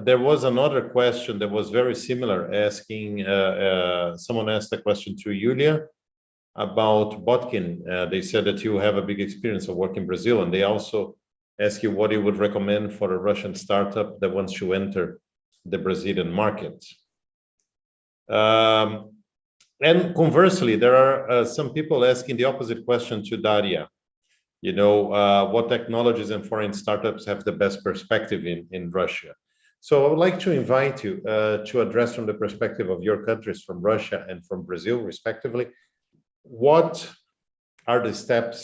[SPEAKER 1] there was another question that was very similar, asking, someone asked a question to Yulia about Botkin. They said that you have a big experience of work in Brazil, and they also ask you what you would recommend for a Russian startup that wants to enter the Brazilian market. And conversely, there are some people asking the opposite question to Daria. You know, what technologies and foreign startups have the best perspective in Russia? So I would like to invite you to address from the perspective of your countries, from Russia and from Brazil, respectively, what are the steps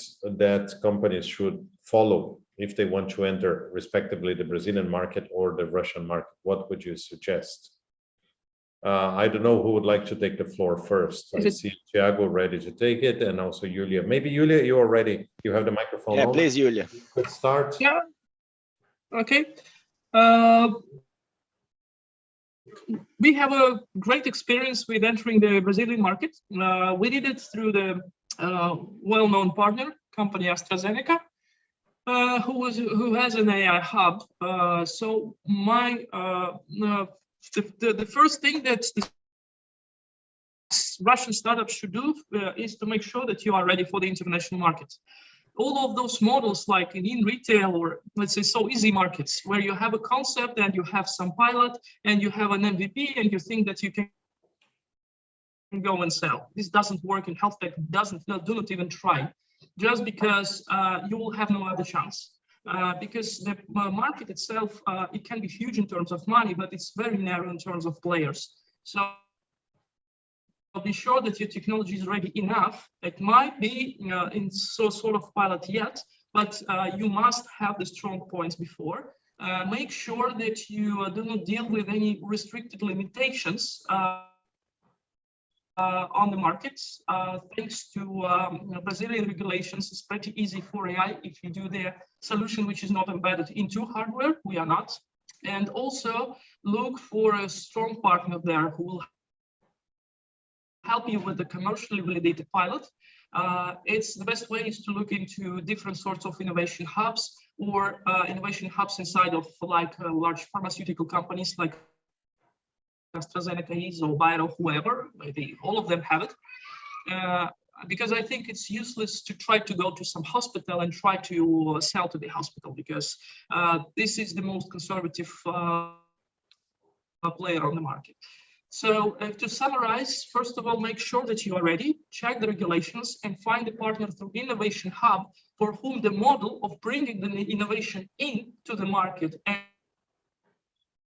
[SPEAKER 1] that companies should follow if they want to enter, respectively, the Brazilian market or the Russian market? What would you suggest? I don't know who would like to take the floor first. I see Thiago ready to take it, and also Yulia. Maybe Yulia, you are ready. You have the microphone.
[SPEAKER 4] Yeah,
[SPEAKER 1] on.
[SPEAKER 4] please, Yulia.
[SPEAKER 1] Let's start.
[SPEAKER 6] Yeah. Okay. We have a great experience with entering the Brazilian market. We did it through the well-known partner company AstraZeneca, who has an AI hub. So the first thing that the Russian startups should do is to make sure that you are ready for the international market. All of those models, like in retail or let's say so easy markets, where you have a concept and you have some pilot and you have an MVP and you think that you can go and sell. This doesn't work in health tech. Do not even try, just because you will have no other chance. Because the market itself, it can be huge in terms of money, but it's very narrow in terms of players. So be sure that your technology is ready enough. It might be in sort of pilot yet, but you must have the strong points before. Make sure that you do not deal with any restricted limitations on the markets. Thanks to Brazilian regulations, it's pretty easy for AI if you do the solution which is not embedded into hardware. We are not. And also look for a strong partner there who will help you with the commercially validated pilot. It's the best way is to look into different sorts of innovation hubs or innovation hubs inside of like large pharmaceutical companies like AstraZeneca is or Bayer, whoever, maybe all of them have it. Because I think it's useless to try to go to some hospital and try to sell to the hospital, because this is the most conservative player on the market. So to summarize, first of all, make sure that you are ready, check the regulations, and find a partner through Innovation Hub for whom the model of bringing the innovation into the market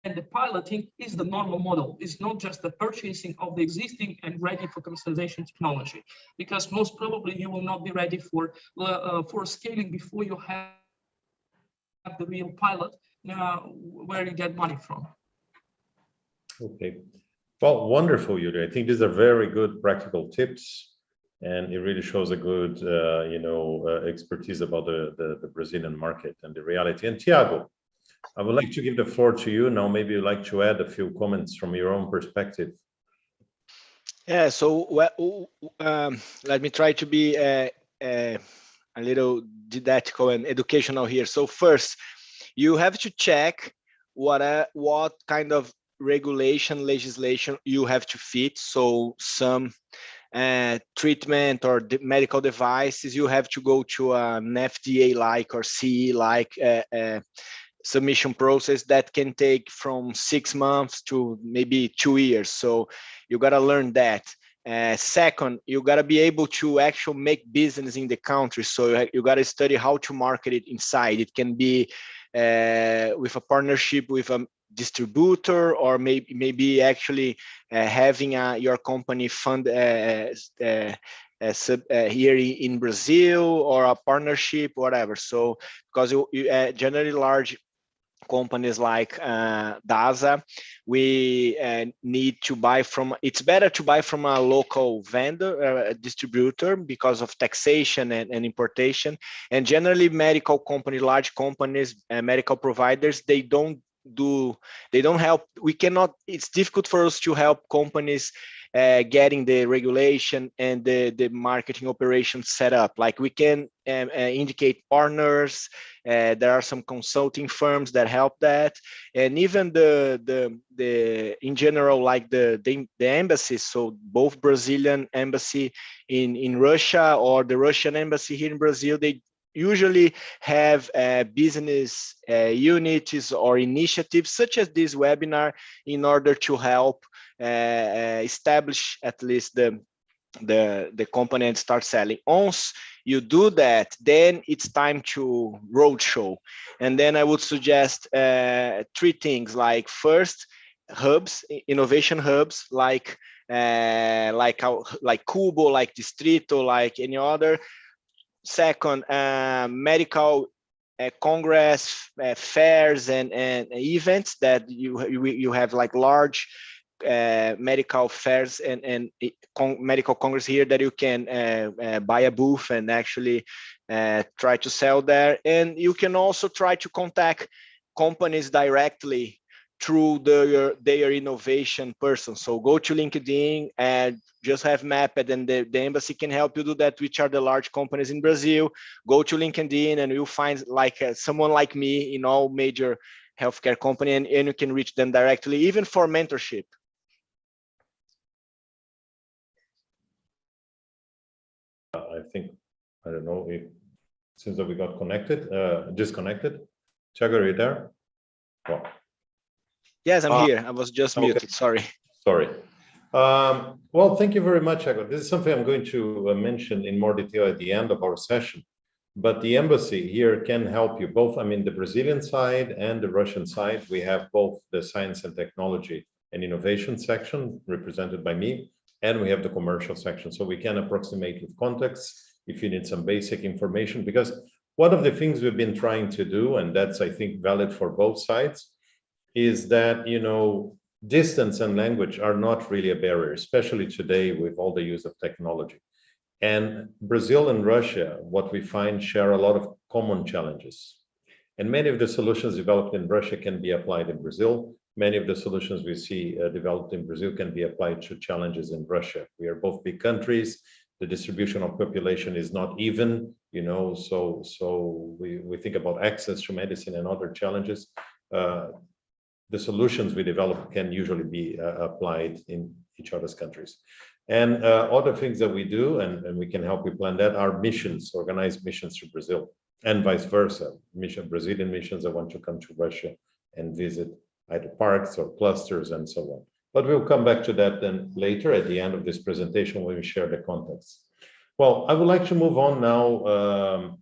[SPEAKER 6] and the piloting is the normal model. It's not just the purchasing of the existing and ready for commercialization technology, because most probably you will not be ready for scaling before you have the real pilot where you get money from.
[SPEAKER 1] Okay. Well, wonderful, Yulia. I think these are very good practical tips, and it really shows a good, expertise about the Brazilian market and the reality. And Thiago, I would like to give the floor to you now. Maybe you'd like to add a few comments from your own perspective.
[SPEAKER 4] Yeah. So let me try to be a little didactical and educational here. So first, you have to check what kind of legislation you have to fit. So some treatment or medical devices, you have to go to an FDA-like or CE-like submission process that can take from 6 months to maybe 2 years. So you got to learn that. Second, you got to be able to actually make business in the country. So you got to study how to market it inside. It can be with a partnership with a distributor, or maybe actually having your company fund here in Brazil, or a partnership, whatever. So because you generally large companies like DASA, we need to buy from, it's better to buy from a local vendor, a distributor, because of taxation and importation. And generally medical companies, large companies, medical providers, they don't help. We cannot, it's difficult for us to help companies getting the regulation and the marketing operations set up. Like we can indicate partners. There are some consulting firms that help that, and even the in general, like the embassies. So both Brazilian embassy in Russia or the Russian embassy here in Brazil, they usually have business units or initiatives such as this webinar in order to help establish at least the company and start selling. Once you do that, then it's time to roadshow. And then I would suggest 3 things. Like first, hubs, innovation hubs, like Cubo, like Distrito, like any other. Second, medical congress, fairs, and events that you have like large medical fairs and medical congress here that you can buy a booth and actually try to sell there. And you can also try to contact companies directly through their innovation person. So go to LinkedIn and just have mapped, and the embassy can help you do that, which are the large companies in Brazil. Go to LinkedIn and you'll find like someone like me in all major healthcare company, and you can reach them directly, even for mentorship.
[SPEAKER 1] I think, I don't know, it seems that we got disconnected. Thiago, are you there? Oh.
[SPEAKER 4] Yes, I'm here. I was just muted, sorry.
[SPEAKER 1] Sorry. Well, thank you very much, Thiago. This is something I'm going to mention in more detail at the end of our session. But the embassy here can help you both. I mean, the Brazilian side and the Russian side, we have both the science and technology and innovation section represented by me, and we have the commercial section. So we can approximate with context if you need some basic information, because one of the things we've been trying to do, and that's, I think, valid for both sides, is that, you know, distance and language are not really a barrier, especially today with all the use of technology. And Brazil and Russia, what we find, share a lot of common challenges. And many of the solutions developed in Russia can be applied in Brazil. Many of the solutions we see developed in Brazil can be applied to challenges in Russia. We are both big countries. The distribution of population is not even, you know, so we think about access to medicine and other challenges. The solutions we develop can usually be applied in each other's countries. And other things that we do, and we can help you plan that, are missions, organized missions to Brazil, and vice versa. Brazilian missions that want to come to Russia and visit either parks or clusters and so on. But we'll come back to that then later at the end of this presentation when we share the context. Well, I would like to move on now,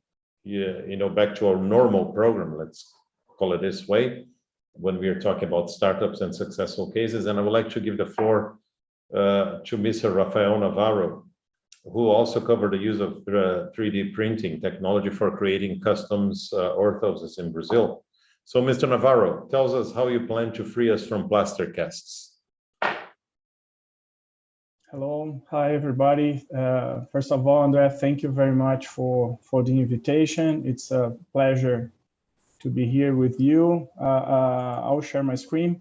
[SPEAKER 1] you know, back to our normal program, let's call it this way, when we are talking about startups and successful cases. And I would like to give the floor to Mr. Rafael Navarro, who also covered the use of 3D printing technology for creating customs orthoses in Brazil. So Mr. Navarro, tells us how you plan to free us from plaster casts.
[SPEAKER 8] Hello, hi everybody. First of all, Andrea, thank you very much for the invitation. It's a pleasure to be here with you. I'll share my screen.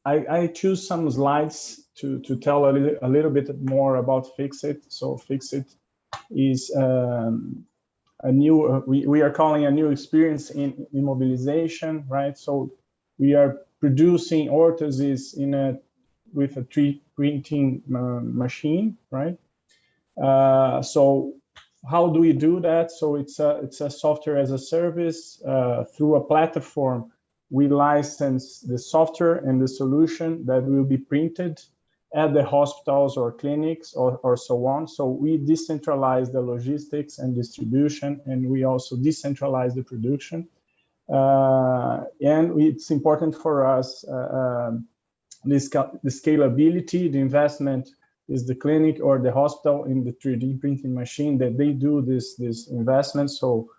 [SPEAKER 8] I choose some slides to tell a little bit more about Fixit. So Fixit is a new, we are calling a new experience in immobilization, right? So we are producing orthoses with a 3D printing machine, right? So how do we do that? So it's a software as a service. Through a platform, we license the software and the solution that will be printed at the hospitals or clinics or so on. So we decentralize the logistics and distribution, and we also decentralize the production. And it's important for us the scalability, the investment is the clinic or the hospital in the 3D printing machine that they do this investment. So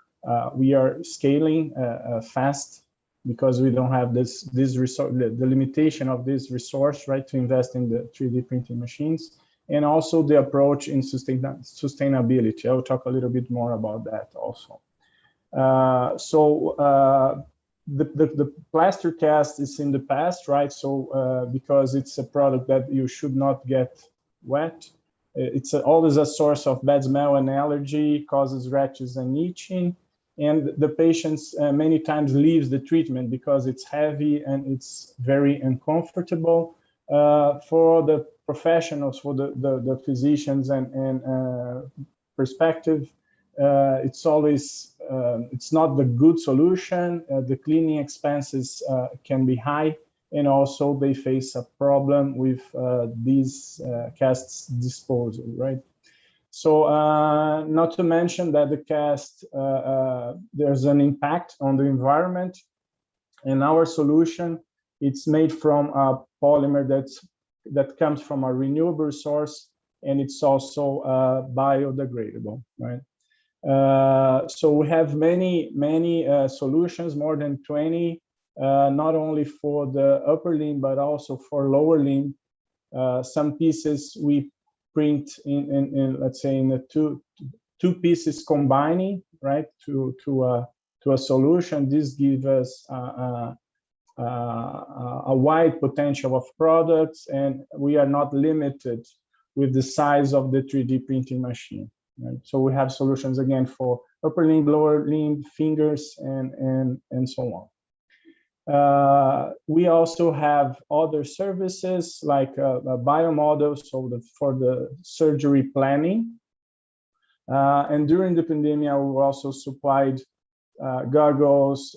[SPEAKER 8] we are scaling fast because we don't have this resource, the limitation of this resource, right, to invest in the 3D printing machines, and also the approach in sustainability. I will talk a little bit more about that also. The plaster cast is in the past, right? So because it's a product that you should not get wet, it's always a source of bad smell and allergy, causes rashes and itching, and the patients many times leaves the treatment because it's heavy and it's very uncomfortable. For the professionals, for the physicians and perspective, it's always it's not the good solution. The cleaning expenses can be high, and also they face a problem with these casts disposal, right? So not to mention that the cast, there's an impact on the environment. And our solution, it's made from a polymer that comes from a renewable source, and it's also biodegradable, right? So we have many solutions, more than 20, not only for the upper limb, but also for lower limb. Some pieces we print in let's say in the two pieces combining, right, to a solution. This gives us a wide potential of products, and we are not limited with the size of the 3D printing machine. Right? So we have solutions again for upper limb, lower limb, fingers, and so on. We also have other services like biomodels, so for the surgery planning. And during the pandemic, we also supplied goggles.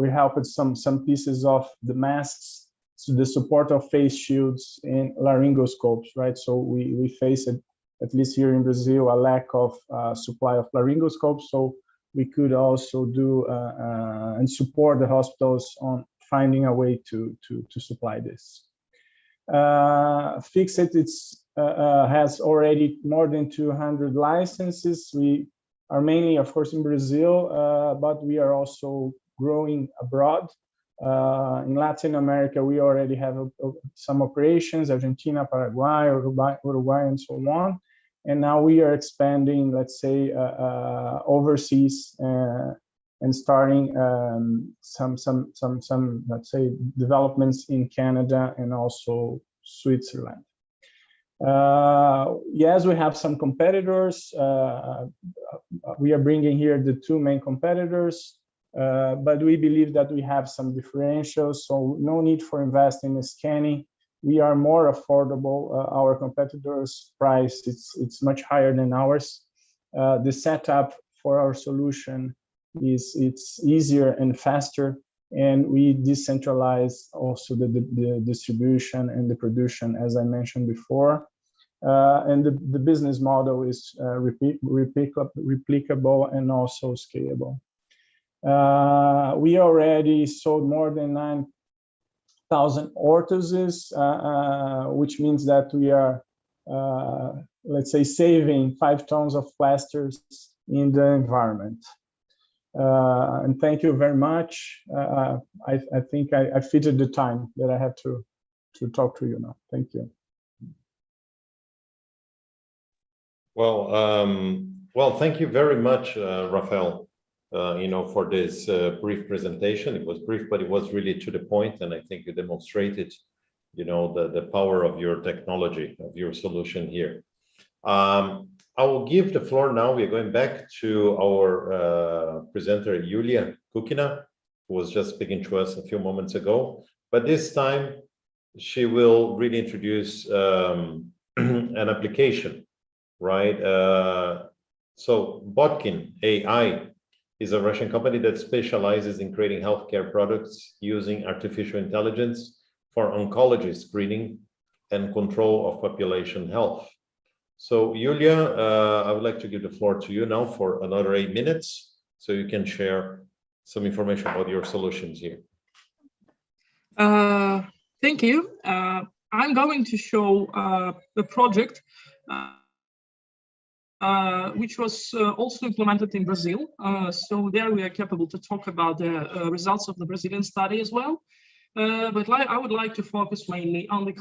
[SPEAKER 8] We helped some pieces of the masks to the support of face shields and laryngoscopes, right? So we faced, at least here in Brazil, a lack of supply of laryngoscopes. So we could also do and support the hospitals on finding a way to supply this. Fixit has already more than 200 licenses. We are mainly, of course, in Brazil, but we are also growing abroad. In Latin America, we already have some operations, Argentina, Paraguay, Uruguay, and so on. And now we are expanding, let's say, overseas and starting some, let's say, developments in Canada and also Switzerland. Yes, we have some competitors. We are bringing here the two main competitors, but we believe that we have some differentials, so no need for investing in scanning. We are more affordable. Our competitors' price, it's much higher than ours. The setup for our solution it's easier and faster, and we decentralize also the distribution and the production, as I mentioned before. And the business model is replicable and also scalable. We already sold more than 9,000 orthoses, which means that we are, let's say, saving 5 tons of plasters in the environment. And thank you very much. I think I fitted the time that I had to talk to you now. Thank you.
[SPEAKER 1] Well, thank you very much, Rafael, for this brief presentation. It was brief, but it was really to the point, and I think you demonstrated, the power of your technology, of your solution here. I will give the floor now. We're going back to our presenter, Yulia Kukina, who was just speaking to us a few moments ago. But this time, she will really introduce an application, right? So Botkin AI is a Russian company that specializes in creating healthcare products using artificial intelligence for oncology screening and control of population health. So Yulia, I would like to give the floor to you now for another 8 minutes, so you can share some information about your solutions here.
[SPEAKER 6] Thank you. I'm going to show the project which was also implemented in Brazil. So there we are capable to talk about the results of the Brazilian study as well. But I would like to focus mainly on the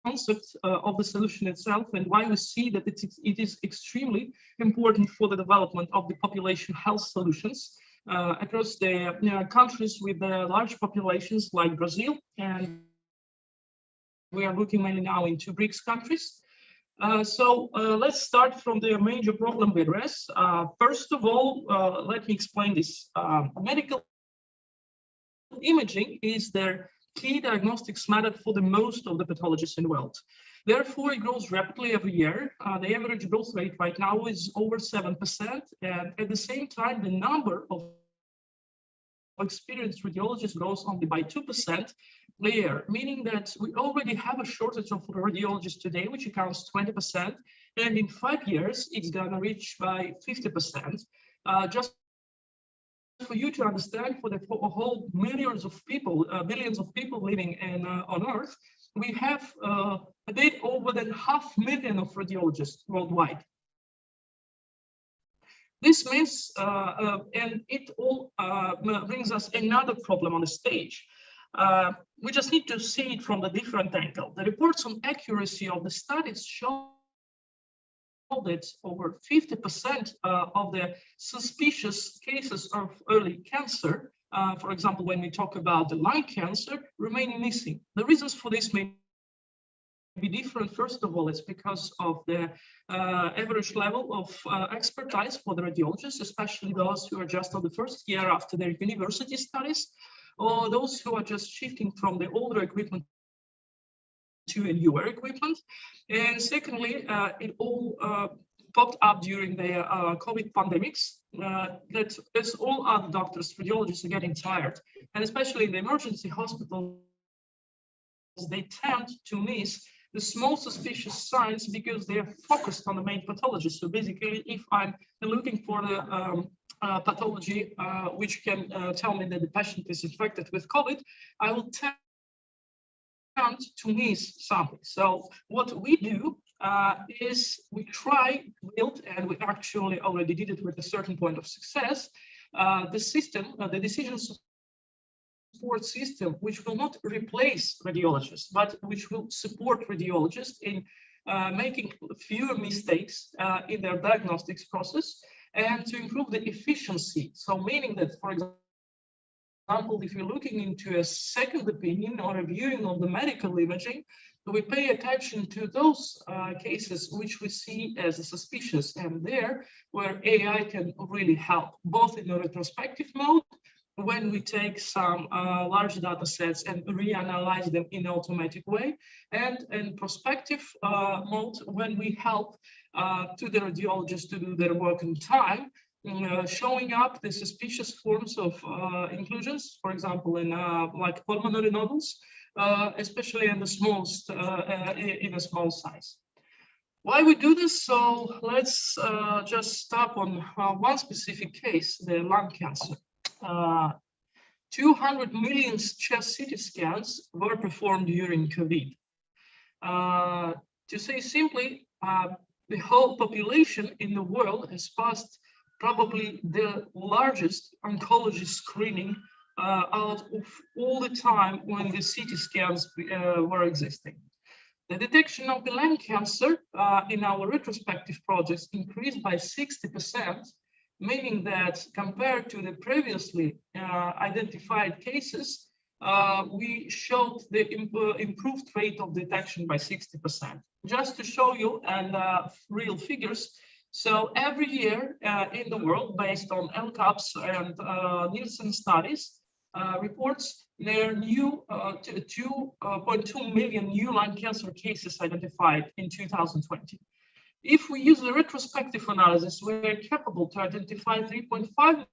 [SPEAKER 6] concept of the solution itself and why we see that it is extremely important for the development of the population health solutions across the countries with large populations like Brazil. And we are looking mainly now into BRICS countries. So let's start from the major problem we address. First of all, let me explain this. Medical imaging is their key diagnostics method for the most of the pathologists in the world. Therefore, it grows rapidly every year. The average growth rate right now is over 7%. And at the same time, the number of experienced radiologists grows only by 2% a year, meaning that we already have a shortage of radiologists today, which accounts 20%. And in 5 years, it's going to reach by 50%. Just for you to understand, for the whole billions of people living on Earth, we have a bit over than 500,000 of radiologists worldwide. This means, and it all brings us another problem on the stage. We just need to see it from the different angle. The reports on accuracy of the studies show that over 50% of the suspicious cases of early cancer, for example, when we talk about the lung cancer, remain missing. The reasons for this may be different. First of all, it's because of the average level of expertise for the radiologists, especially those who are just on the first year after their university studies, or those who are just shifting from the older equipment to a newer equipment. And secondly, it all popped up during the COVID pandemics, that as all other doctors, radiologists are getting tired, and especially in the emergency hospitals, they tend to miss the small suspicious signs because they are focused on the main pathology. So basically, if I'm looking for the pathology which can tell me that the patient is infected with COVID, I will tend to miss something. So what we do is we try to build, and we actually already did it with a certain point of success, the system, the decision support system, which will not replace radiologists, but which will support radiologists in making fewer mistakes in their diagnostics process and to improve the efficiency. So meaning that, for example, if you're looking into a second opinion or a viewing of the medical imaging, we pay attention to those cases which we see as suspicious, and there where AI can really help, both in a retrospective mode, when we take some large data sets and reanalyze them in an automatic way, and in prospective mode, when we help to the radiologists to do their work in time, showing up the suspicious forms of inclusions, for example, in like pulmonary nodules, especially in the smallest, in a small size. Why we do this? So let's just stop on one specific case, the lung cancer. 200 million chest CT scans were performed during COVID. To say simply, the whole population in the world has passed probably the largest oncology screening out of all the time when the CT scans were existing. The detection of the lung cancer in our retrospective projects increased by 60%, meaning that compared to the previously identified cases, we showed the improved rate of detection by 60%. Just to show you and real figures, so every year in the world, based on LCAPs and Nielsen studies, reports there are new 2.2 million new lung cancer cases identified in 2020. If we use the retrospective analysis, we're capable to identify 3.5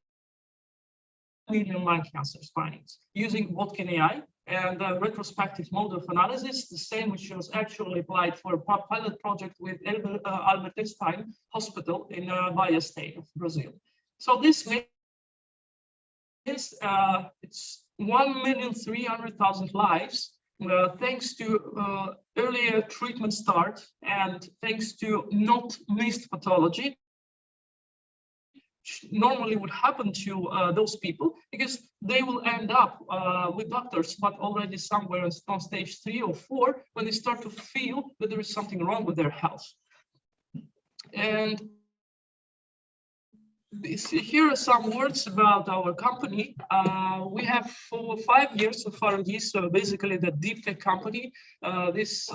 [SPEAKER 6] million lung cancer findings using Watkin AI and the retrospective mode of analysis, the same which was actually applied for a pilot project with Albert Einstein Hospital in Bahia State of Brazil. So this means it's 1,300,000 lives thanks to earlier treatment start and thanks to not missed pathology. Normally would happen to those people because they will end up with doctors, but already somewhere on stage 3 or 4 when they start to feel that there is something wrong with their health. And here are some words about our company. We have for 5 years of R&D, so basically the deep tech company. This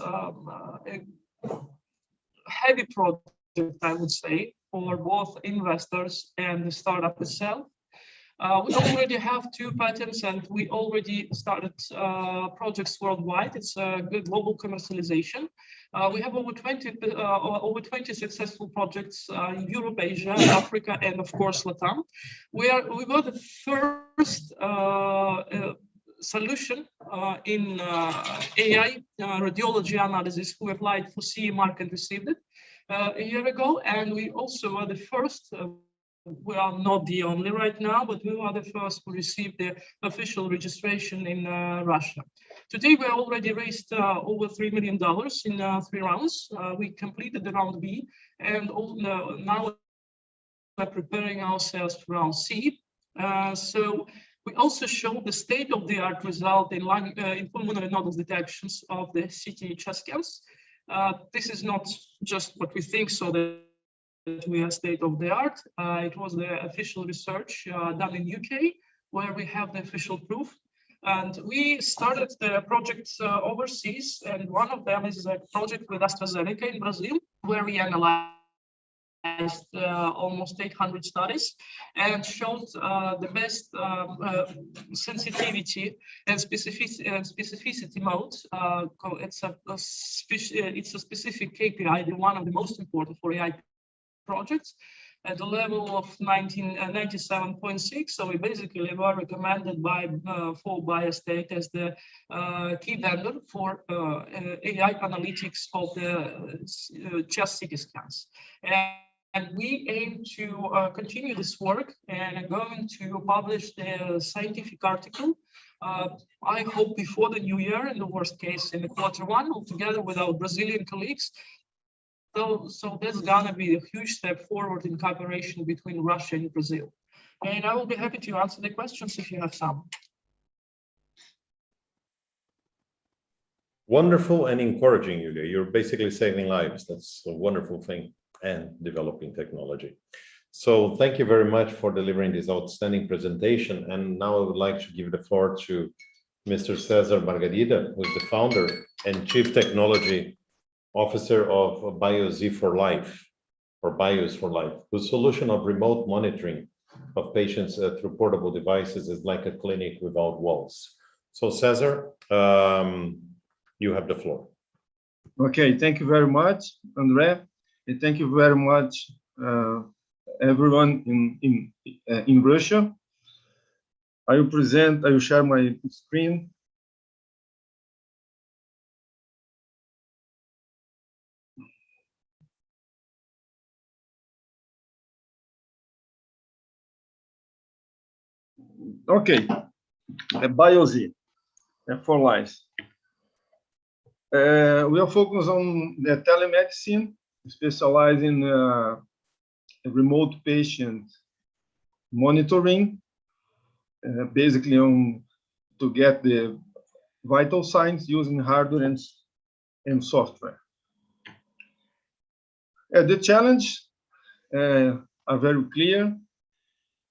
[SPEAKER 6] heavy project, I would say, for both investors and the startup itself. We already have 2 patents and we already started projects worldwide. It's a good global commercialization. We have over 20 successful projects in Europe, Asia, Africa, and of course, Latam. We were the first solution in AI radiology analysis who applied for CE mark and received it a year ago. And we also are the first, we are not the only right now, but we are the first to receive the official registration in Russia. Today, we already raised over $3 million in 3 rounds. We completed the round B, and now we're preparing ourselves for round C. So we also show the state-of-the-art result in pulmonary nodule detections of the CT chest scans. This is not just what we think, so that we are state-of-the-art. It was the official research done in UK, where we have the official proof. And we started the projects overseas, and one of them is a project with AstraZeneca in Brazil, where we analyzed almost 800 studies and showed the best sensitivity and specificity mode. It's a specific KPI, one of the most important for AI projects, at the level of 97.6. So we basically were recommended by for Biostate as the key vendor for AI analytics of the chest CT scans. And we aim to continue this work and are going to publish the scientific article, I hope before the new year, in the worst case in the Q1, together with our Brazilian colleagues. So that's gonna be a huge step forward in cooperation between Russia and Brazil. And I will be happy to answer the questions if you have some.
[SPEAKER 1] Wonderful and encouraging, Yulia. You're basically saving lives. That's a wonderful thing, and developing technology. So thank you very much for delivering this outstanding presentation. And now I would like to give the floor to Mr. Cesar Margarida, who is the founder and Chief Technology Officer of BioZ for Life, or BIOS for Life, whose solution of remote monitoring of patients through portable devices is like a clinic without walls. So Cesar, you have the floor.
[SPEAKER 9] Okay, thank you very much, Andre, and thank you very much, everyone in Russia. I will share my screen. Okay, BioZ for Life. We are focused on the telemedicine, specialized in remote patient monitoring, basically to get the vital signs using hardware and software. The challenge are very clear.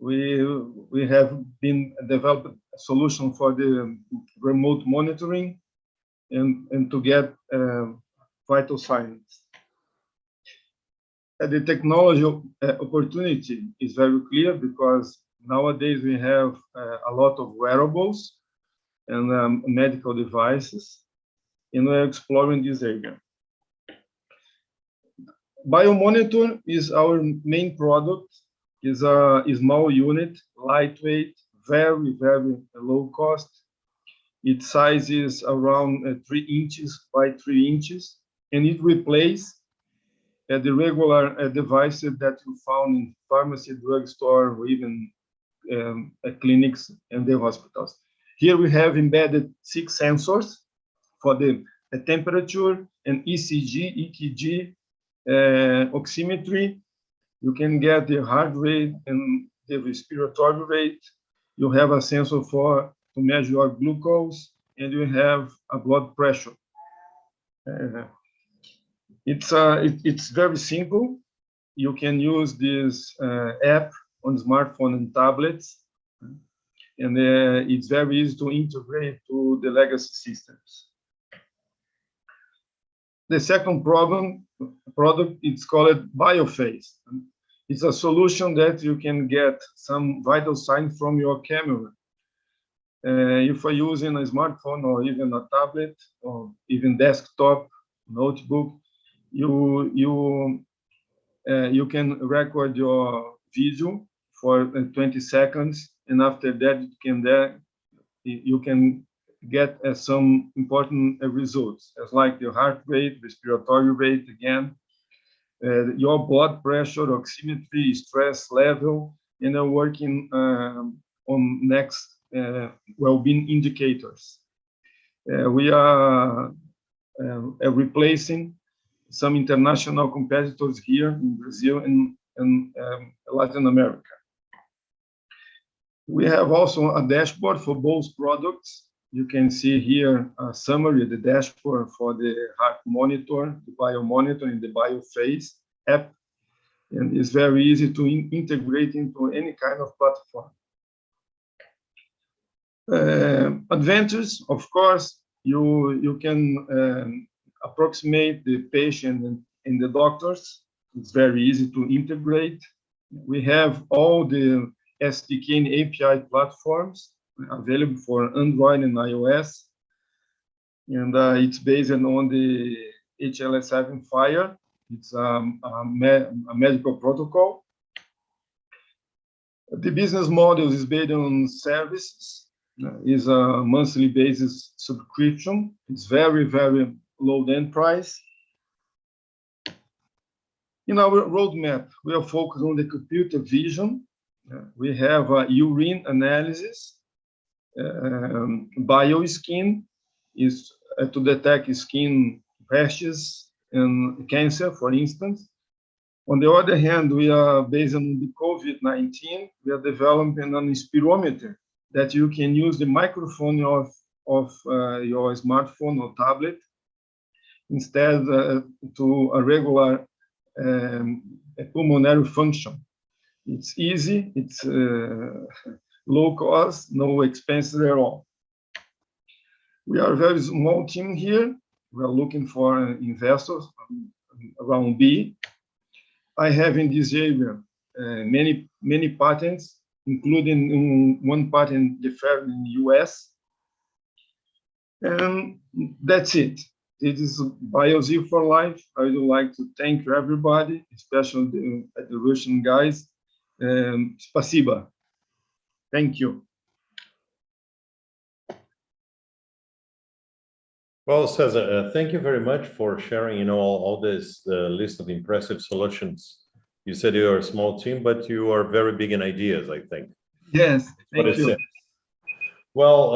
[SPEAKER 9] We have been developing a solution for the remote monitoring and to get vital signs. The technology opportunity is very clear because nowadays we have a lot of wearables and medical devices, and we're exploring this area. BioMonitor is our main product. Is a small unit, lightweight, very, very low cost. Its size is around 3 inches by 3 inches, and it replaces the regular devices that you found in pharmacy, drugstore, or even clinics and the hospitals. Here we have embedded 6 sensors for the temperature and ECG, EKG, oximetry. You can get the heart rate and the respiratory rate. You have a sensor to measure your glucose, and you have a blood pressure. It's very simple. You can use this app on smartphone and tablets, and it's very easy to integrate to the legacy systems. The second product, it's called BioPhase. It's a solution that you can get some vital signs from your camera. If you're using a smartphone or even a tablet or even desktop notebook, you can record your video for 20 seconds, and after that you can get some important results, as like the heart rate, respiratory rate again, your blood pressure, oximetry, stress level, and working on next well-being indicators. We are replacing some international competitors here in Brazil and Latin America. We have also a dashboard for both products. You can see here a summary of the dashboard for the heart monitor, the biomonitor, and the BioPhase app. And it's very easy to integrate into any kind of platform. Advantages, of course, you can approximate the patient and the doctors. It's very easy to integrate. We have all the SDK and API platforms available for Android and iOS. And it's based on the HL7 Fire. It's a medical protocol. The business model is based on services. Is a monthly basis subscription. It's very, very low end price. In our roadmap, we are focused on the computer vision. We have a urine analysis. BioSkin is to detect skin rashes and cancer, for instance. On the other hand, we are based on the COVID-19. We are developing an spirometer that you can use the microphone of your smartphone or tablet instead to a regular pulmonary function. It's easy, it's low cost, no expenses at all. We are a very small team here. We are looking for investors around B. I have in this area many patents, including one patent deferred in the US. And that's it. It is BioZ for life. I would like to thank everybody, especially the Russian guys. Spasiba. Thank you.
[SPEAKER 1] Well, Cesar, thank you very much for sharing, all this list of impressive solutions. You said you're a small team, but you are very big in ideas, I think.
[SPEAKER 9] Yes, thank you.
[SPEAKER 1] Well,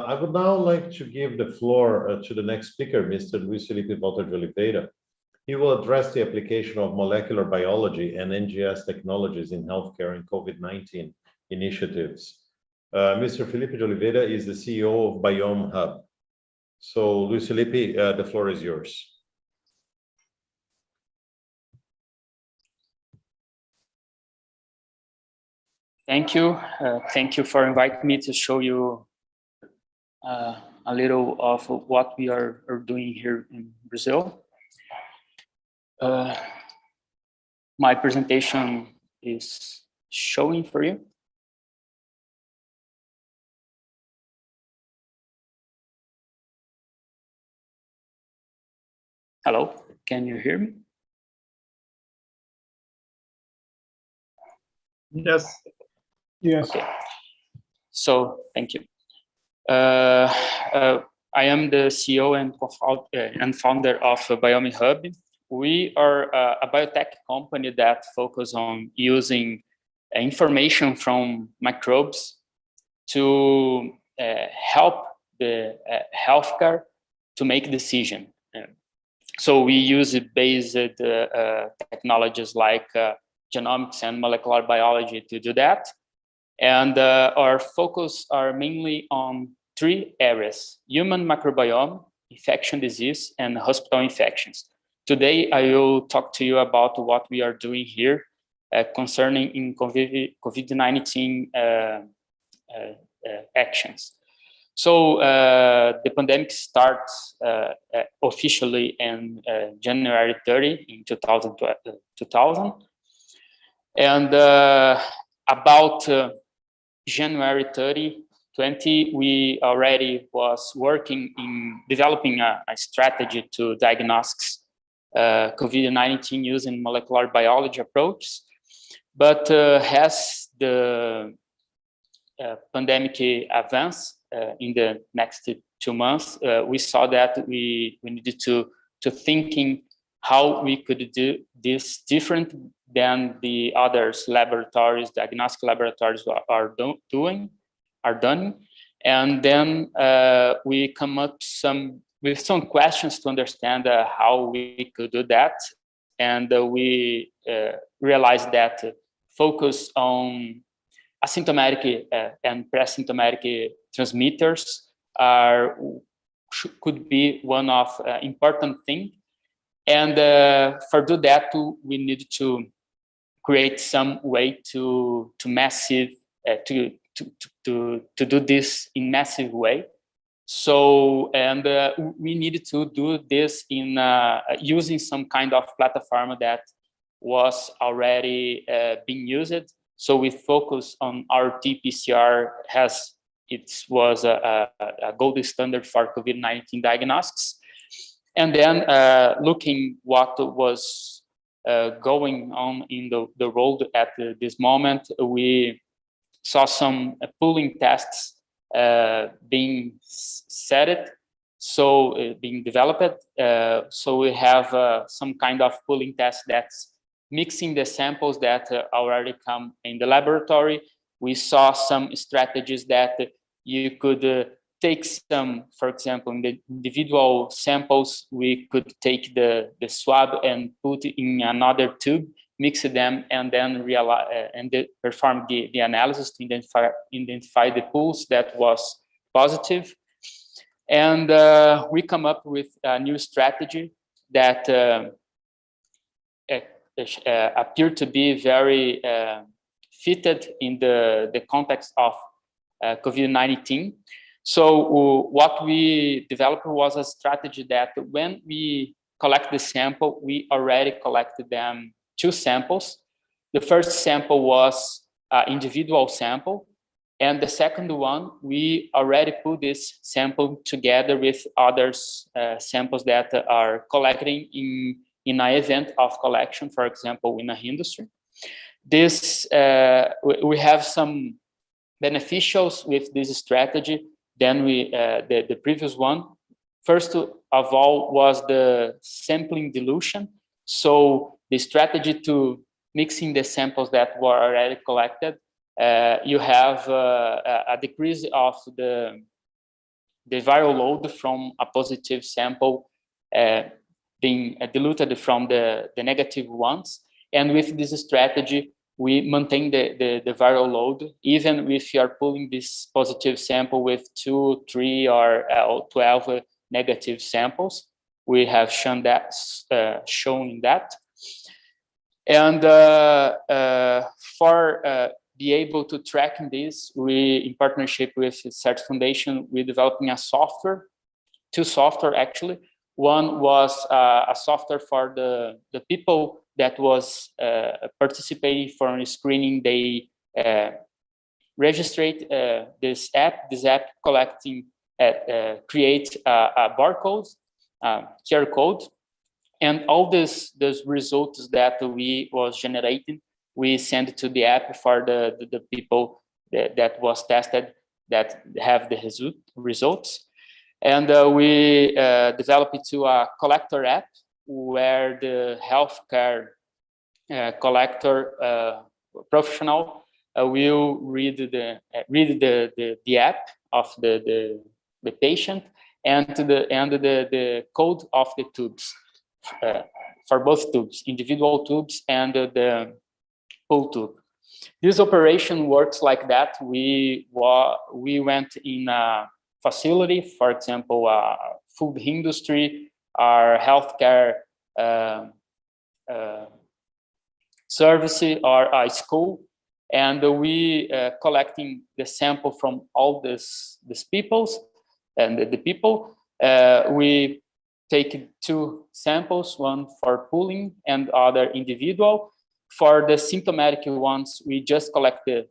[SPEAKER 1] I would now like to give the floor to the next speaker, Mr. Luis Felipe Walter de Oliveira. He will address the application of molecular biology and NGS technologies in healthcare and COVID-19 initiatives. Mr. Felipe de Oliveira is the CEO of Biome Hub. So, Luis Felipe, the floor is yours.
[SPEAKER 10] Thank you. Thank you for inviting me to show you a little of what we are doing here in Brazil. My presentation is showing for you. Hello, can you hear me?
[SPEAKER 9] Yes.
[SPEAKER 8] Yes.
[SPEAKER 10] Okay. So, thank you. I am the CEO and founder of Biome Hub. We are a biotech company that focuses on using information from microbes to help the healthcare to make decision. So we use based technologies like genomics and molecular biology to do that. And our focus are mainly on 3 areas: human microbiome, infection disease, and hospital infections. Today, I will talk to you about what we are doing here concerning in COVID-19 actions. So the pandemic starts officially in January 30 in 2000. And about January 30, 2020, we already was working in developing a strategy to diagnostics COVID-19 using molecular biology approaches. But as the pandemic advanced in the next 2 months, we saw that we needed to thinking how we could do this different than the others laboratories, diagnostic laboratories are done. And then we come up with some questions to understand how we could do that. And we realized that focus on asymptomatic and pre-symptomatic transmitters could be one of important thing. And for do that, we need to create some way to massive to do this in massive way. So, and we needed to do this in using some kind of platform that was already being used. So we focus on RT-PCR as it was a gold standard for COVID-19 diagnostics. And then looking what was going on in the world at this moment, we saw some pooling tests being set, so being developed. So we have some kind of pooling test that's mixing the samples that already come in the laboratory. We saw some strategies that you could take some, for example, in the individual samples, we could take the swab and put in another tube, mix them, and then perform the analysis to identify the pools that was positive. And we come up with a new strategy that appeared to be very fitted in the context of COVID-19. So what we developed was a strategy that when we collect the sample, we already collected them 2 samples. The first sample was an individual sample. And the second one, we already put this sample together with other samples that are collecting in an event of collection, for example, in a industry. This, we have some beneficials with this strategy than the previous one. First of all was the sampling dilution. So the strategy to mixing the samples that were already collected, you have a decrease of the viral load from a positive sample being diluted from the negative ones. And with this strategy, we maintain the viral load, even if you are pulling this positive sample with 2, 3, or 12 negative samples. We have shown that. And for be able to track this, we, in partnership with Cert Foundation, we're developing a software, 2 software actually. One was a software for the people that was participating for screening. They registered this app collecting, create a barcode, QR code, and all those results that we was generating, we send to the app for the people that was tested that have the results. And we developed it to a collector app where the healthcare collector professional will read the app of the patient and the code of the tubes for both tubes, individual tubes and the pool tube. This operation works like that. We went in a facility, for example, food industry, our healthcare service, or a school, and we collecting the sample from all these peoples and the people. We take 2 samples, one for pooling and other individual. For the symptomatic ones, we just collect the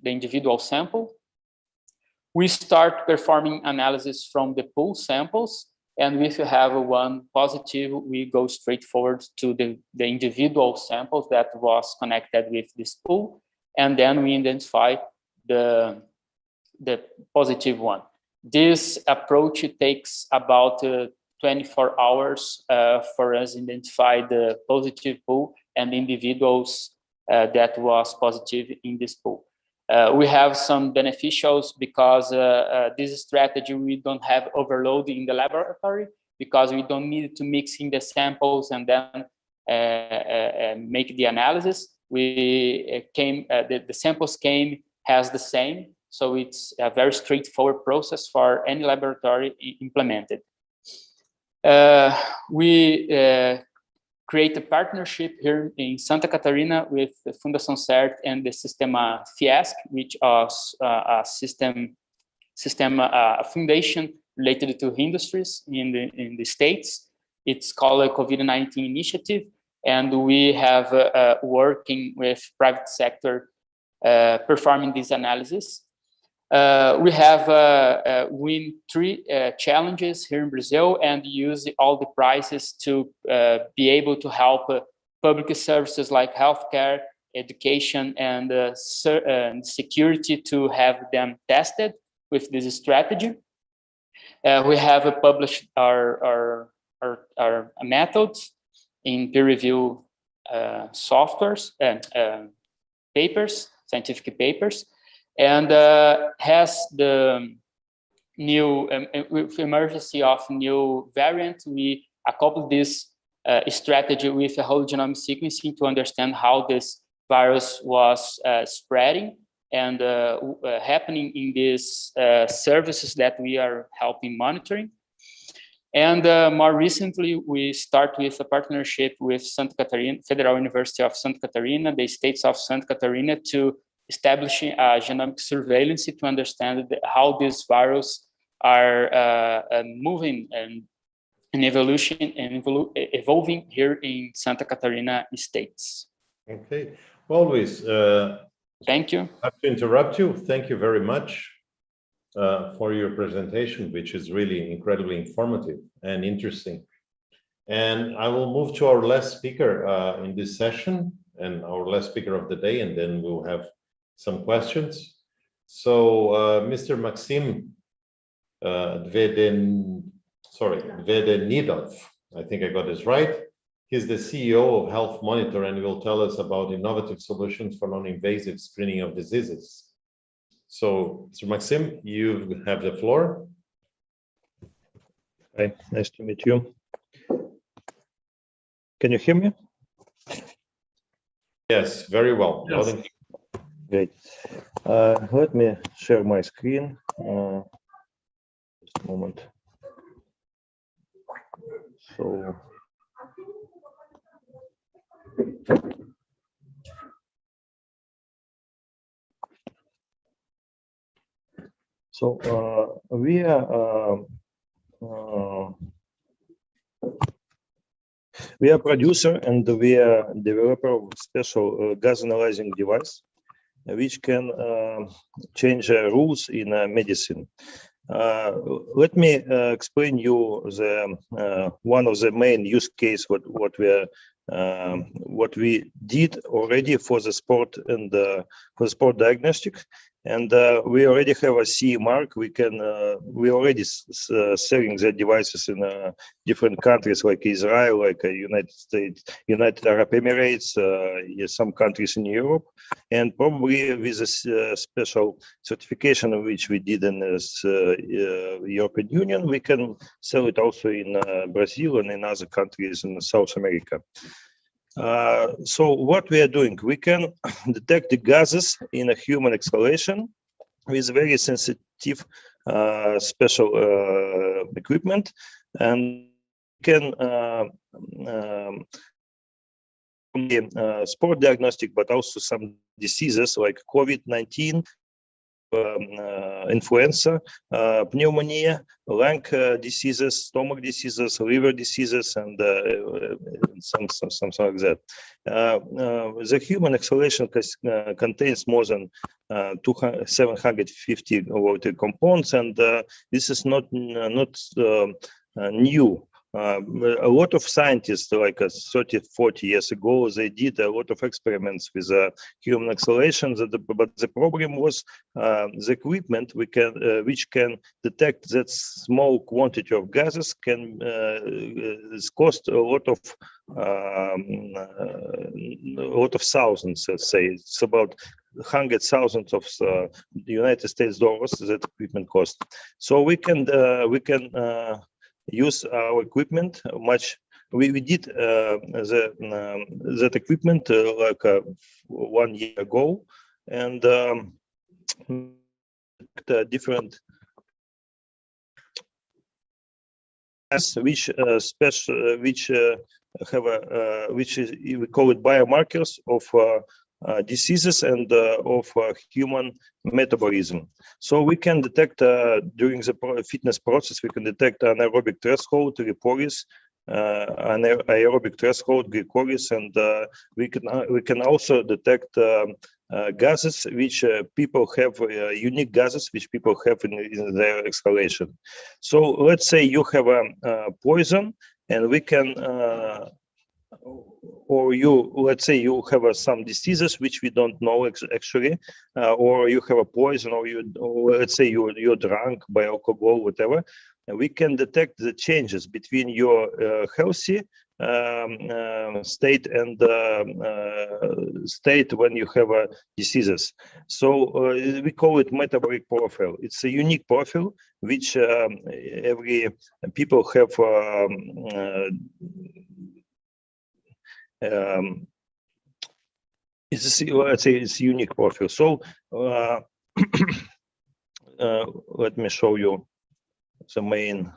[SPEAKER 10] individual sample. We start performing analysis from the pool samples, and if you have one positive, we go straight forward to the individual samples that was connected with this pool, and then we identify the positive one. This approach takes about 24 hours for us to identify the positive pool and individuals that was positive in this pool. We have some beneficials because this strategy, we don't have overload in the laboratory because we don't need to mix in the samples and then make the analysis. The samples has the same, so it's a very straightforward process for any laboratory implemented. We create a partnership here in Santa Catarina with the Fundação CERT and the Sistema Fiesc, which is a foundation related to industries in the States. It's called a COVID-19 initiative, and we have working with private sector performing this analysis. We have win 3 challenges here in Brazil and use all the prizes to be able to help public services like healthcare, education, and security to have them tested with this strategy. We have published our methods in peer-review softwares and papers, scientific papers. And has the new with emergency of new variant, we coupled this strategy with a whole genome sequencing to understand how this virus was spreading and happening in these services that we are helping monitoring. And more recently, we start with a partnership with Santa Catarina, Federal University of Santa Catarina, the states of Santa Catarina, to establishing a genomic surveillance to understand how these viruses are moving and evolving here in Santa Catarina states.
[SPEAKER 1] Okay. Well, Luis,
[SPEAKER 10] thank you.
[SPEAKER 1] I have to interrupt you. Thank you very much for your presentation, which is really incredibly informative and interesting. And I will move to our last speaker in this session and our last speaker of the day, and then we'll have some questions. So Mr. Maxim Vedenidov, I think I got this right. He's the CEO of Health Monitor and will tell us about innovative solutions for non-invasive screening of diseases. So, Mr. Maxim, you have the floor.
[SPEAKER 11] Hi, nice to meet you. Can you hear me?
[SPEAKER 1] Yes, very well.
[SPEAKER 11] Yes. Great. Let me share my screen. Just a moment. So we are producer and we are developer of special gas analyzing device, which can change rules in medicine. Let me explain you the one of the main use case what we did already for the sport and for sport diagnostic, And we already have a CE mark. We already selling the devices in different countries like Israel, like United States, United Arab Emirates, some countries in Europe, and probably with a special certification which we did in the European Union, we can sell it also in Brazil and in other countries in South America. So what we are doing, we can detect the gases in a human exhalation with very sensitive special equipment, and can sport diagnostic, but also some diseases like COVID-19, influenza, pneumonia, lung diseases, stomach diseases, liver diseases, and something like that. The human exhalation contains more than 750 water compounds, and this is not new. A lot of scientists, like 30, 40 years ago, they did a lot of experiments with human exhalations. But the problem was the equipment which can detect that small quantity of gases can cost a lot of thousands. Let's say it's about hundreds of thousands of United States dollars that equipment cost. So we can use our equipment much. We did that equipment like 1 year ago, and different which we call it biomarkers of diseases and of human metabolism. So we can detect during the fitness process, we can detect anaerobic threshold, lipolysis, anaerobic threshold, glycolysis, and we can also detect gases which people have, unique gases which people have in their exhalation. So let's say you have a poison, and we can let's say you have some diseases which we don't know actually, or you have a poison, or let's say you're drunk by alcohol, whatever, and we can detect the changes between your healthy state and state when you have diseases. So we call it metabolic profile. It's a unique profile which every people have. Let's say it's a unique profile. So let me show you the main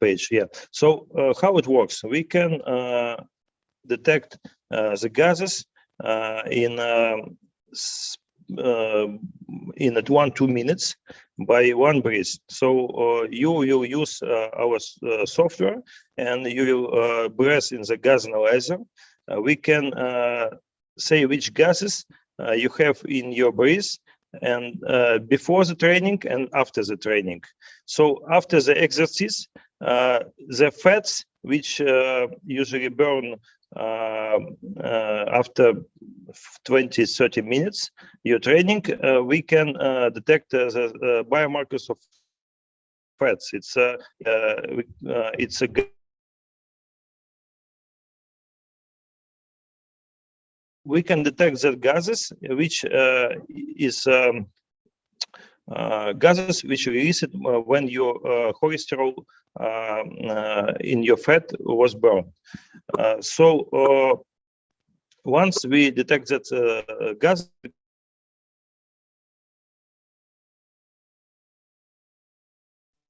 [SPEAKER 11] page here. So how it works? We can detect the gases in at 1-2 minutes by one breath. So you will use our software, and you will breathe in the gas analyzer. We can say which gases you have in your breath, and before the training and after the training. So after the exercise, the fats which usually burn after 20-30 minutes your training, we can detect the biomarkers of fats. It's a we can detect the gases which is gases which released when your cholesterol in your fat was burned. So once we detect that gas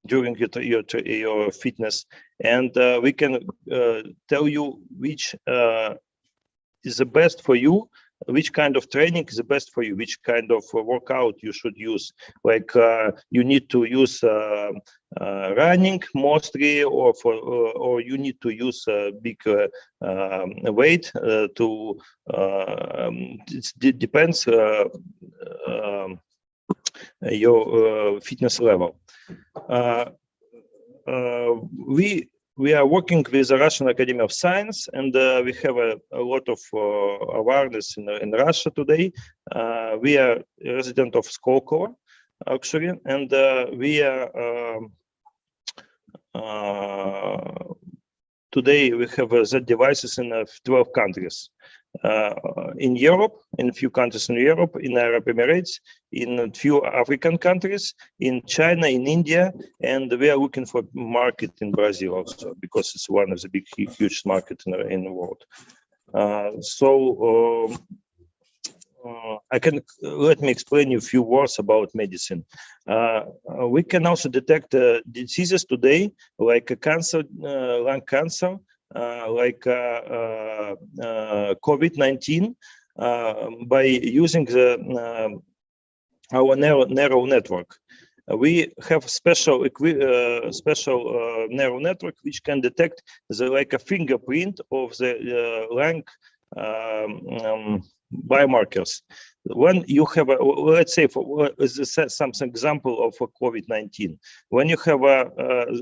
[SPEAKER 11] during your fitness, and we can tell you which is the best for you, which kind of training is the best for you, which kind of workout you should use. Like you need to use running mostly, or you need to use big weight to. It depends your fitness level. We we are working with the Russian Academy of Science, and we have a lot of awareness in Russia today. We are a resident of Skolkovo, actually, and we are today we have Z devices in 12 countries. In Europe, in a few countries in Europe, in Arab Emirates, in a few African countries, in China, in India, and we are looking for market in Brazil also, because it's one of the big, huge markets in the world. Let me explain you a few words about medicine. We can also detect diseases today, like a cancer, lung cancer, like COVID-19, by using our neural network. We have special neural network which can detect like a fingerprint of the lung biomarkers. When you have let's say some example of a COVID-19, when you have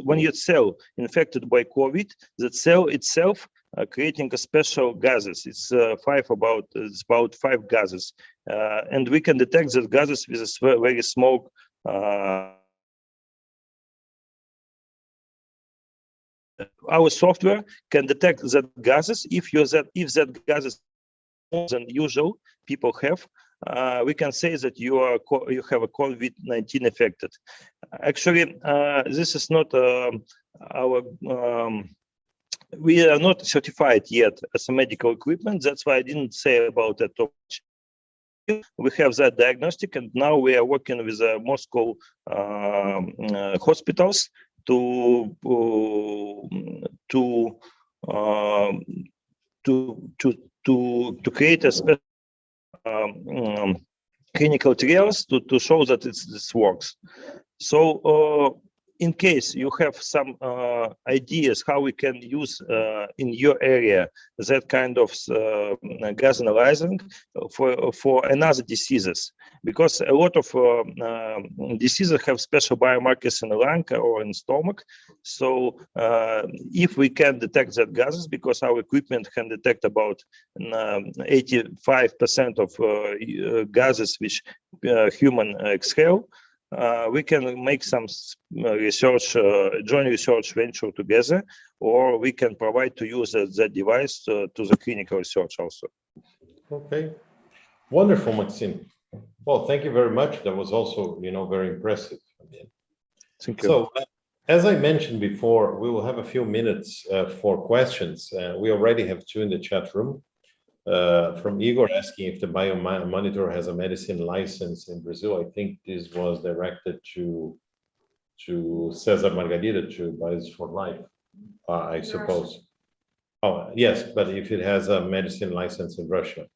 [SPEAKER 11] when your cell infected by COVID, that cell itself creating a special gases. It's about 5 gases, and we can detect the gases with a very small our software can detect that gases. If that gases more than usual people have, we can say that you have a COVID-19 affected. Actually, this is not our. We are not certified yet as a medical equipment. That's why I didn't say about that too much. We have that diagnostic, and now we are working with Moscow hospitals to create a special clinical trials to show that this works. So in case you have some ideas how we can use in your area that kind of gas analyzing for another diseases, because a lot of diseases have special biomarkers in the lung or in stomach. So if we can detect that gases, because our equipment can detect about 85% of gases which human exhale, we can make some research, joint research venture together, or we can provide to use that device to the clinical research also.
[SPEAKER 1] Okay, wonderful, Maxim. Well, thank you very much. That was also, very impressive.
[SPEAKER 11] Thank you.
[SPEAKER 1] So, as I mentioned before, we will have a few minutes for questions. We already have 2 in the chat room. From Igor asking if the biomonitor has a medicine license in Brazil. I think this was directed to Cesar Margarida, to Bios for Life, I suppose. Oh, yes, but if it has a medicine license in Russia.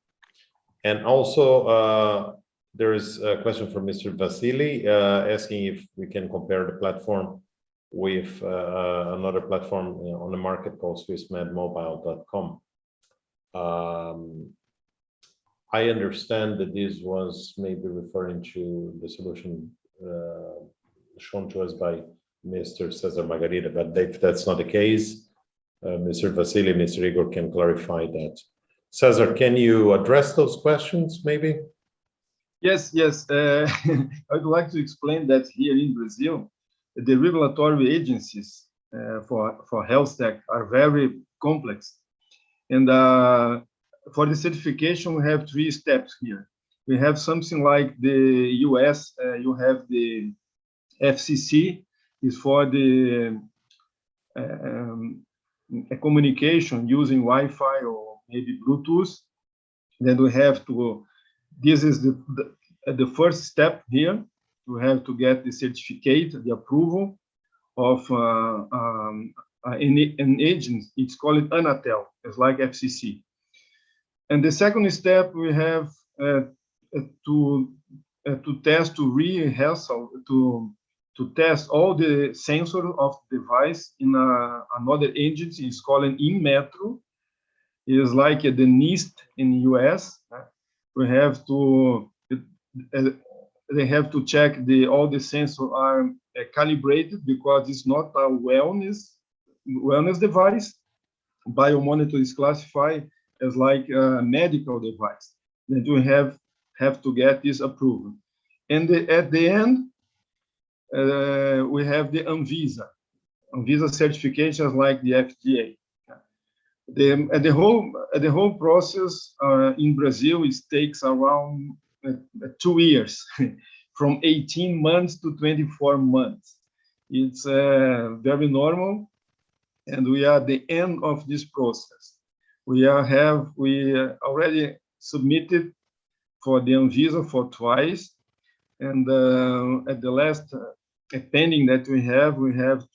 [SPEAKER 1] And also, there is a question from Mr. Vasily asking if we can compare the platform with another platform on the market called swissmedmobile.com. I understand that this was maybe referring to the solution shown to us by Mr. Cesar Margarida, but if that's not the case, Mr. Vasily, Mr. Igor can clarify that. Cesar, can you address those questions maybe?
[SPEAKER 9] Yes. I'd like to explain that here in Brazil, the regulatory agencies for health tech are very complex. And for the certification, we have 3 steps here. We have something like the US, you have the FCC, is for the communication using Wi-Fi or maybe Bluetooth. Then we have to, this is the first step here. We have to get the certificate, the approval of an agent. It's called Anatel. It's like FCC. And the second step, we have to test, to rehearsal, to test all the sensors of the device in another agency. It's called an Inmetro. It's like the NIST in the US. We have to, they have to check all the sensors are calibrated, because it's not a wellness wellness device. Biomonitor is classified as like a medical device. Then we have to get this approval. And at the end, we have the Anvisa. Anvisa certifications like the FDA. The whole process in Brazil takes around 2 years, from 18 months to 24 months. It's very normal, and we are at the end of this process. We already submitted for the Anvisa for twice, and at the last pending that we have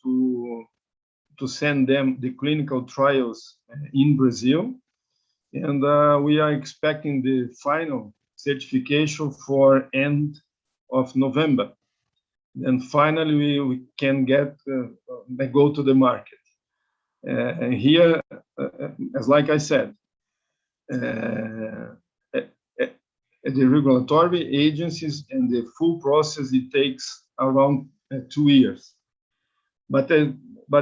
[SPEAKER 9] to send them the clinical trials in Brazil, and we are expecting the final certification for end of November. Then finally we can go to the market. And here, as like I said, the regulatory agencies and the full process, it takes around 2 years. But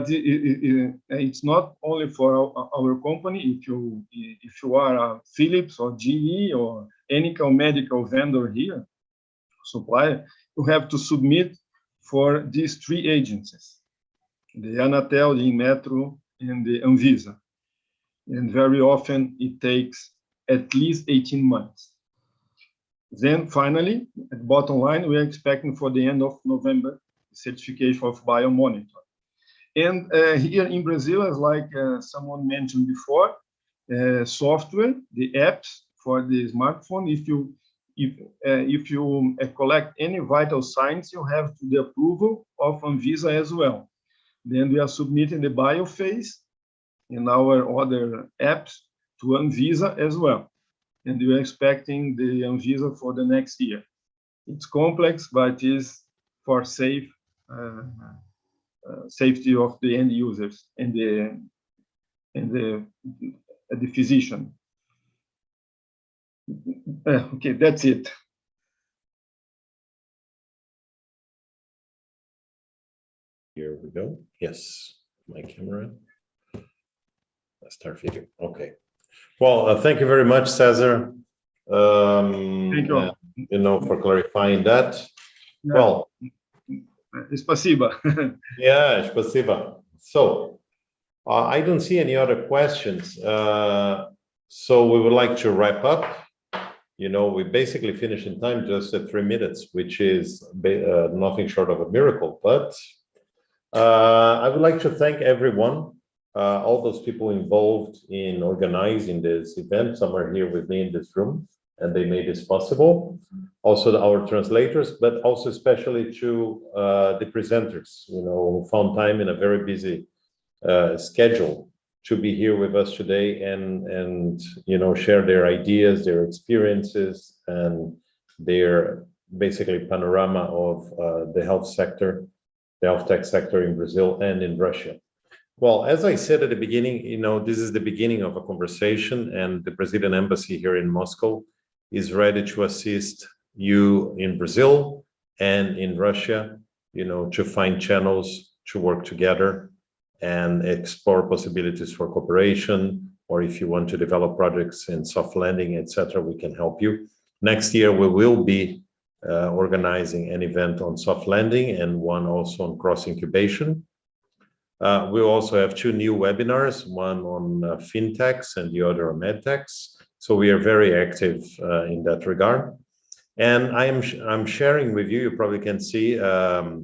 [SPEAKER 9] it's not only for our company. If you are a Philips or GE or any medical vendor here, supplier, you have to submit for these 3 agencies: the Anatel, the Inmetro, and the Anvisa. And very often it takes at least 18 months. Then finally, at the bottom line, we are expecting for the end of November certification of Biomonitor. And here in Brazil, as like someone mentioned before, software, the apps for the smartphone, if you collect any vital signs, you have the approval of Anvisa as well. Then we are submitting the biophase in our other apps to Anvisa as well. And we are expecting the Anvisa for the next year. It's complex, but is for safety of the end users and the physician. Okay, that's it.
[SPEAKER 1] Here we go. Yes, my camera. Let's start video. Okay. Well, thank you very much, Cesar.
[SPEAKER 9] Thank you.
[SPEAKER 1] For clarifying that.
[SPEAKER 9] Yeah.
[SPEAKER 1] Well,
[SPEAKER 9] Спасибо.
[SPEAKER 1] yeah, спасибо. So, I don't see any other questions. So we would like to wrap up. We basically finished in time, just at 3 minutes, which is nothing short of a miracle. But I would like to thank everyone, all those people involved in organizing this event. Some are here with me in this room, and they made this possible. Also our translators, but also especially to the presenters, who found time in a very busy schedule to be here with us today and share their ideas, their experiences, and their basically panorama of the health sector, the health tech sector in Brazil and in Russia. Well, as I said at the beginning, this is the beginning of a conversation, and the Brazilian embassy here in Moscow is ready to assist you in Brazil and in Russia, to find channels to work together and explore possibilities for cooperation, or if you want to develop projects in soft landing, etc., we can help you. Next year, we will be organizing an event on soft landing and one also on cross incubation. We'll also have 2 new webinars, one on fintechs and the other on medtechs. So we are very active in that regard. And I'm sharing with you, you probably can see a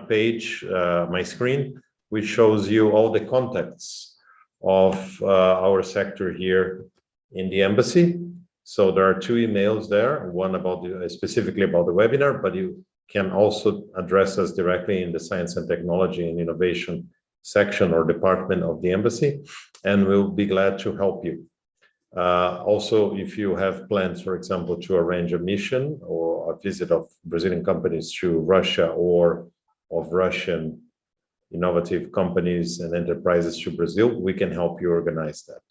[SPEAKER 1] page, my screen, which shows you all the contacts of our sector here in the embassy. So there are 2 emails there, one about specifically about the webinar, but you can also address us directly in the Science and Technology and Innovation section or department of the embassy, and we'll be glad to help you. Also, if you have plans, for example, to arrange a mission or a visit of Brazilian companies to Russia or of Russian innovative companies and enterprises to Brazil, we can help you organize that.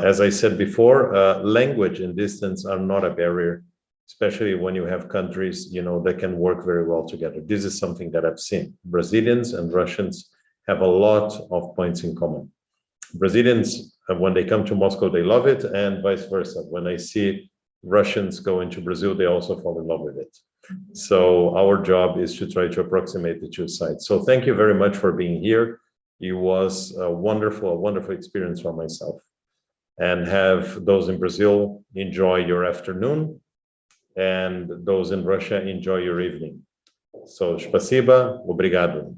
[SPEAKER 1] As I said before, language and distance are not a barrier, especially when you have countries, that can work very well together. This is something that I've seen. Brazilians and Russians have a lot of points in common. Brazilians, when they come to Moscow, they love it, and vice versa. When I see Russians go into Brazil, they also fall in love with it. So our job is to try to approximate the two sides. So thank you very much for being here. It was a wonderful experience for myself. And have those in Brazil enjoy your afternoon, and those in Russia enjoy your evening. So, спасибо, obrigado.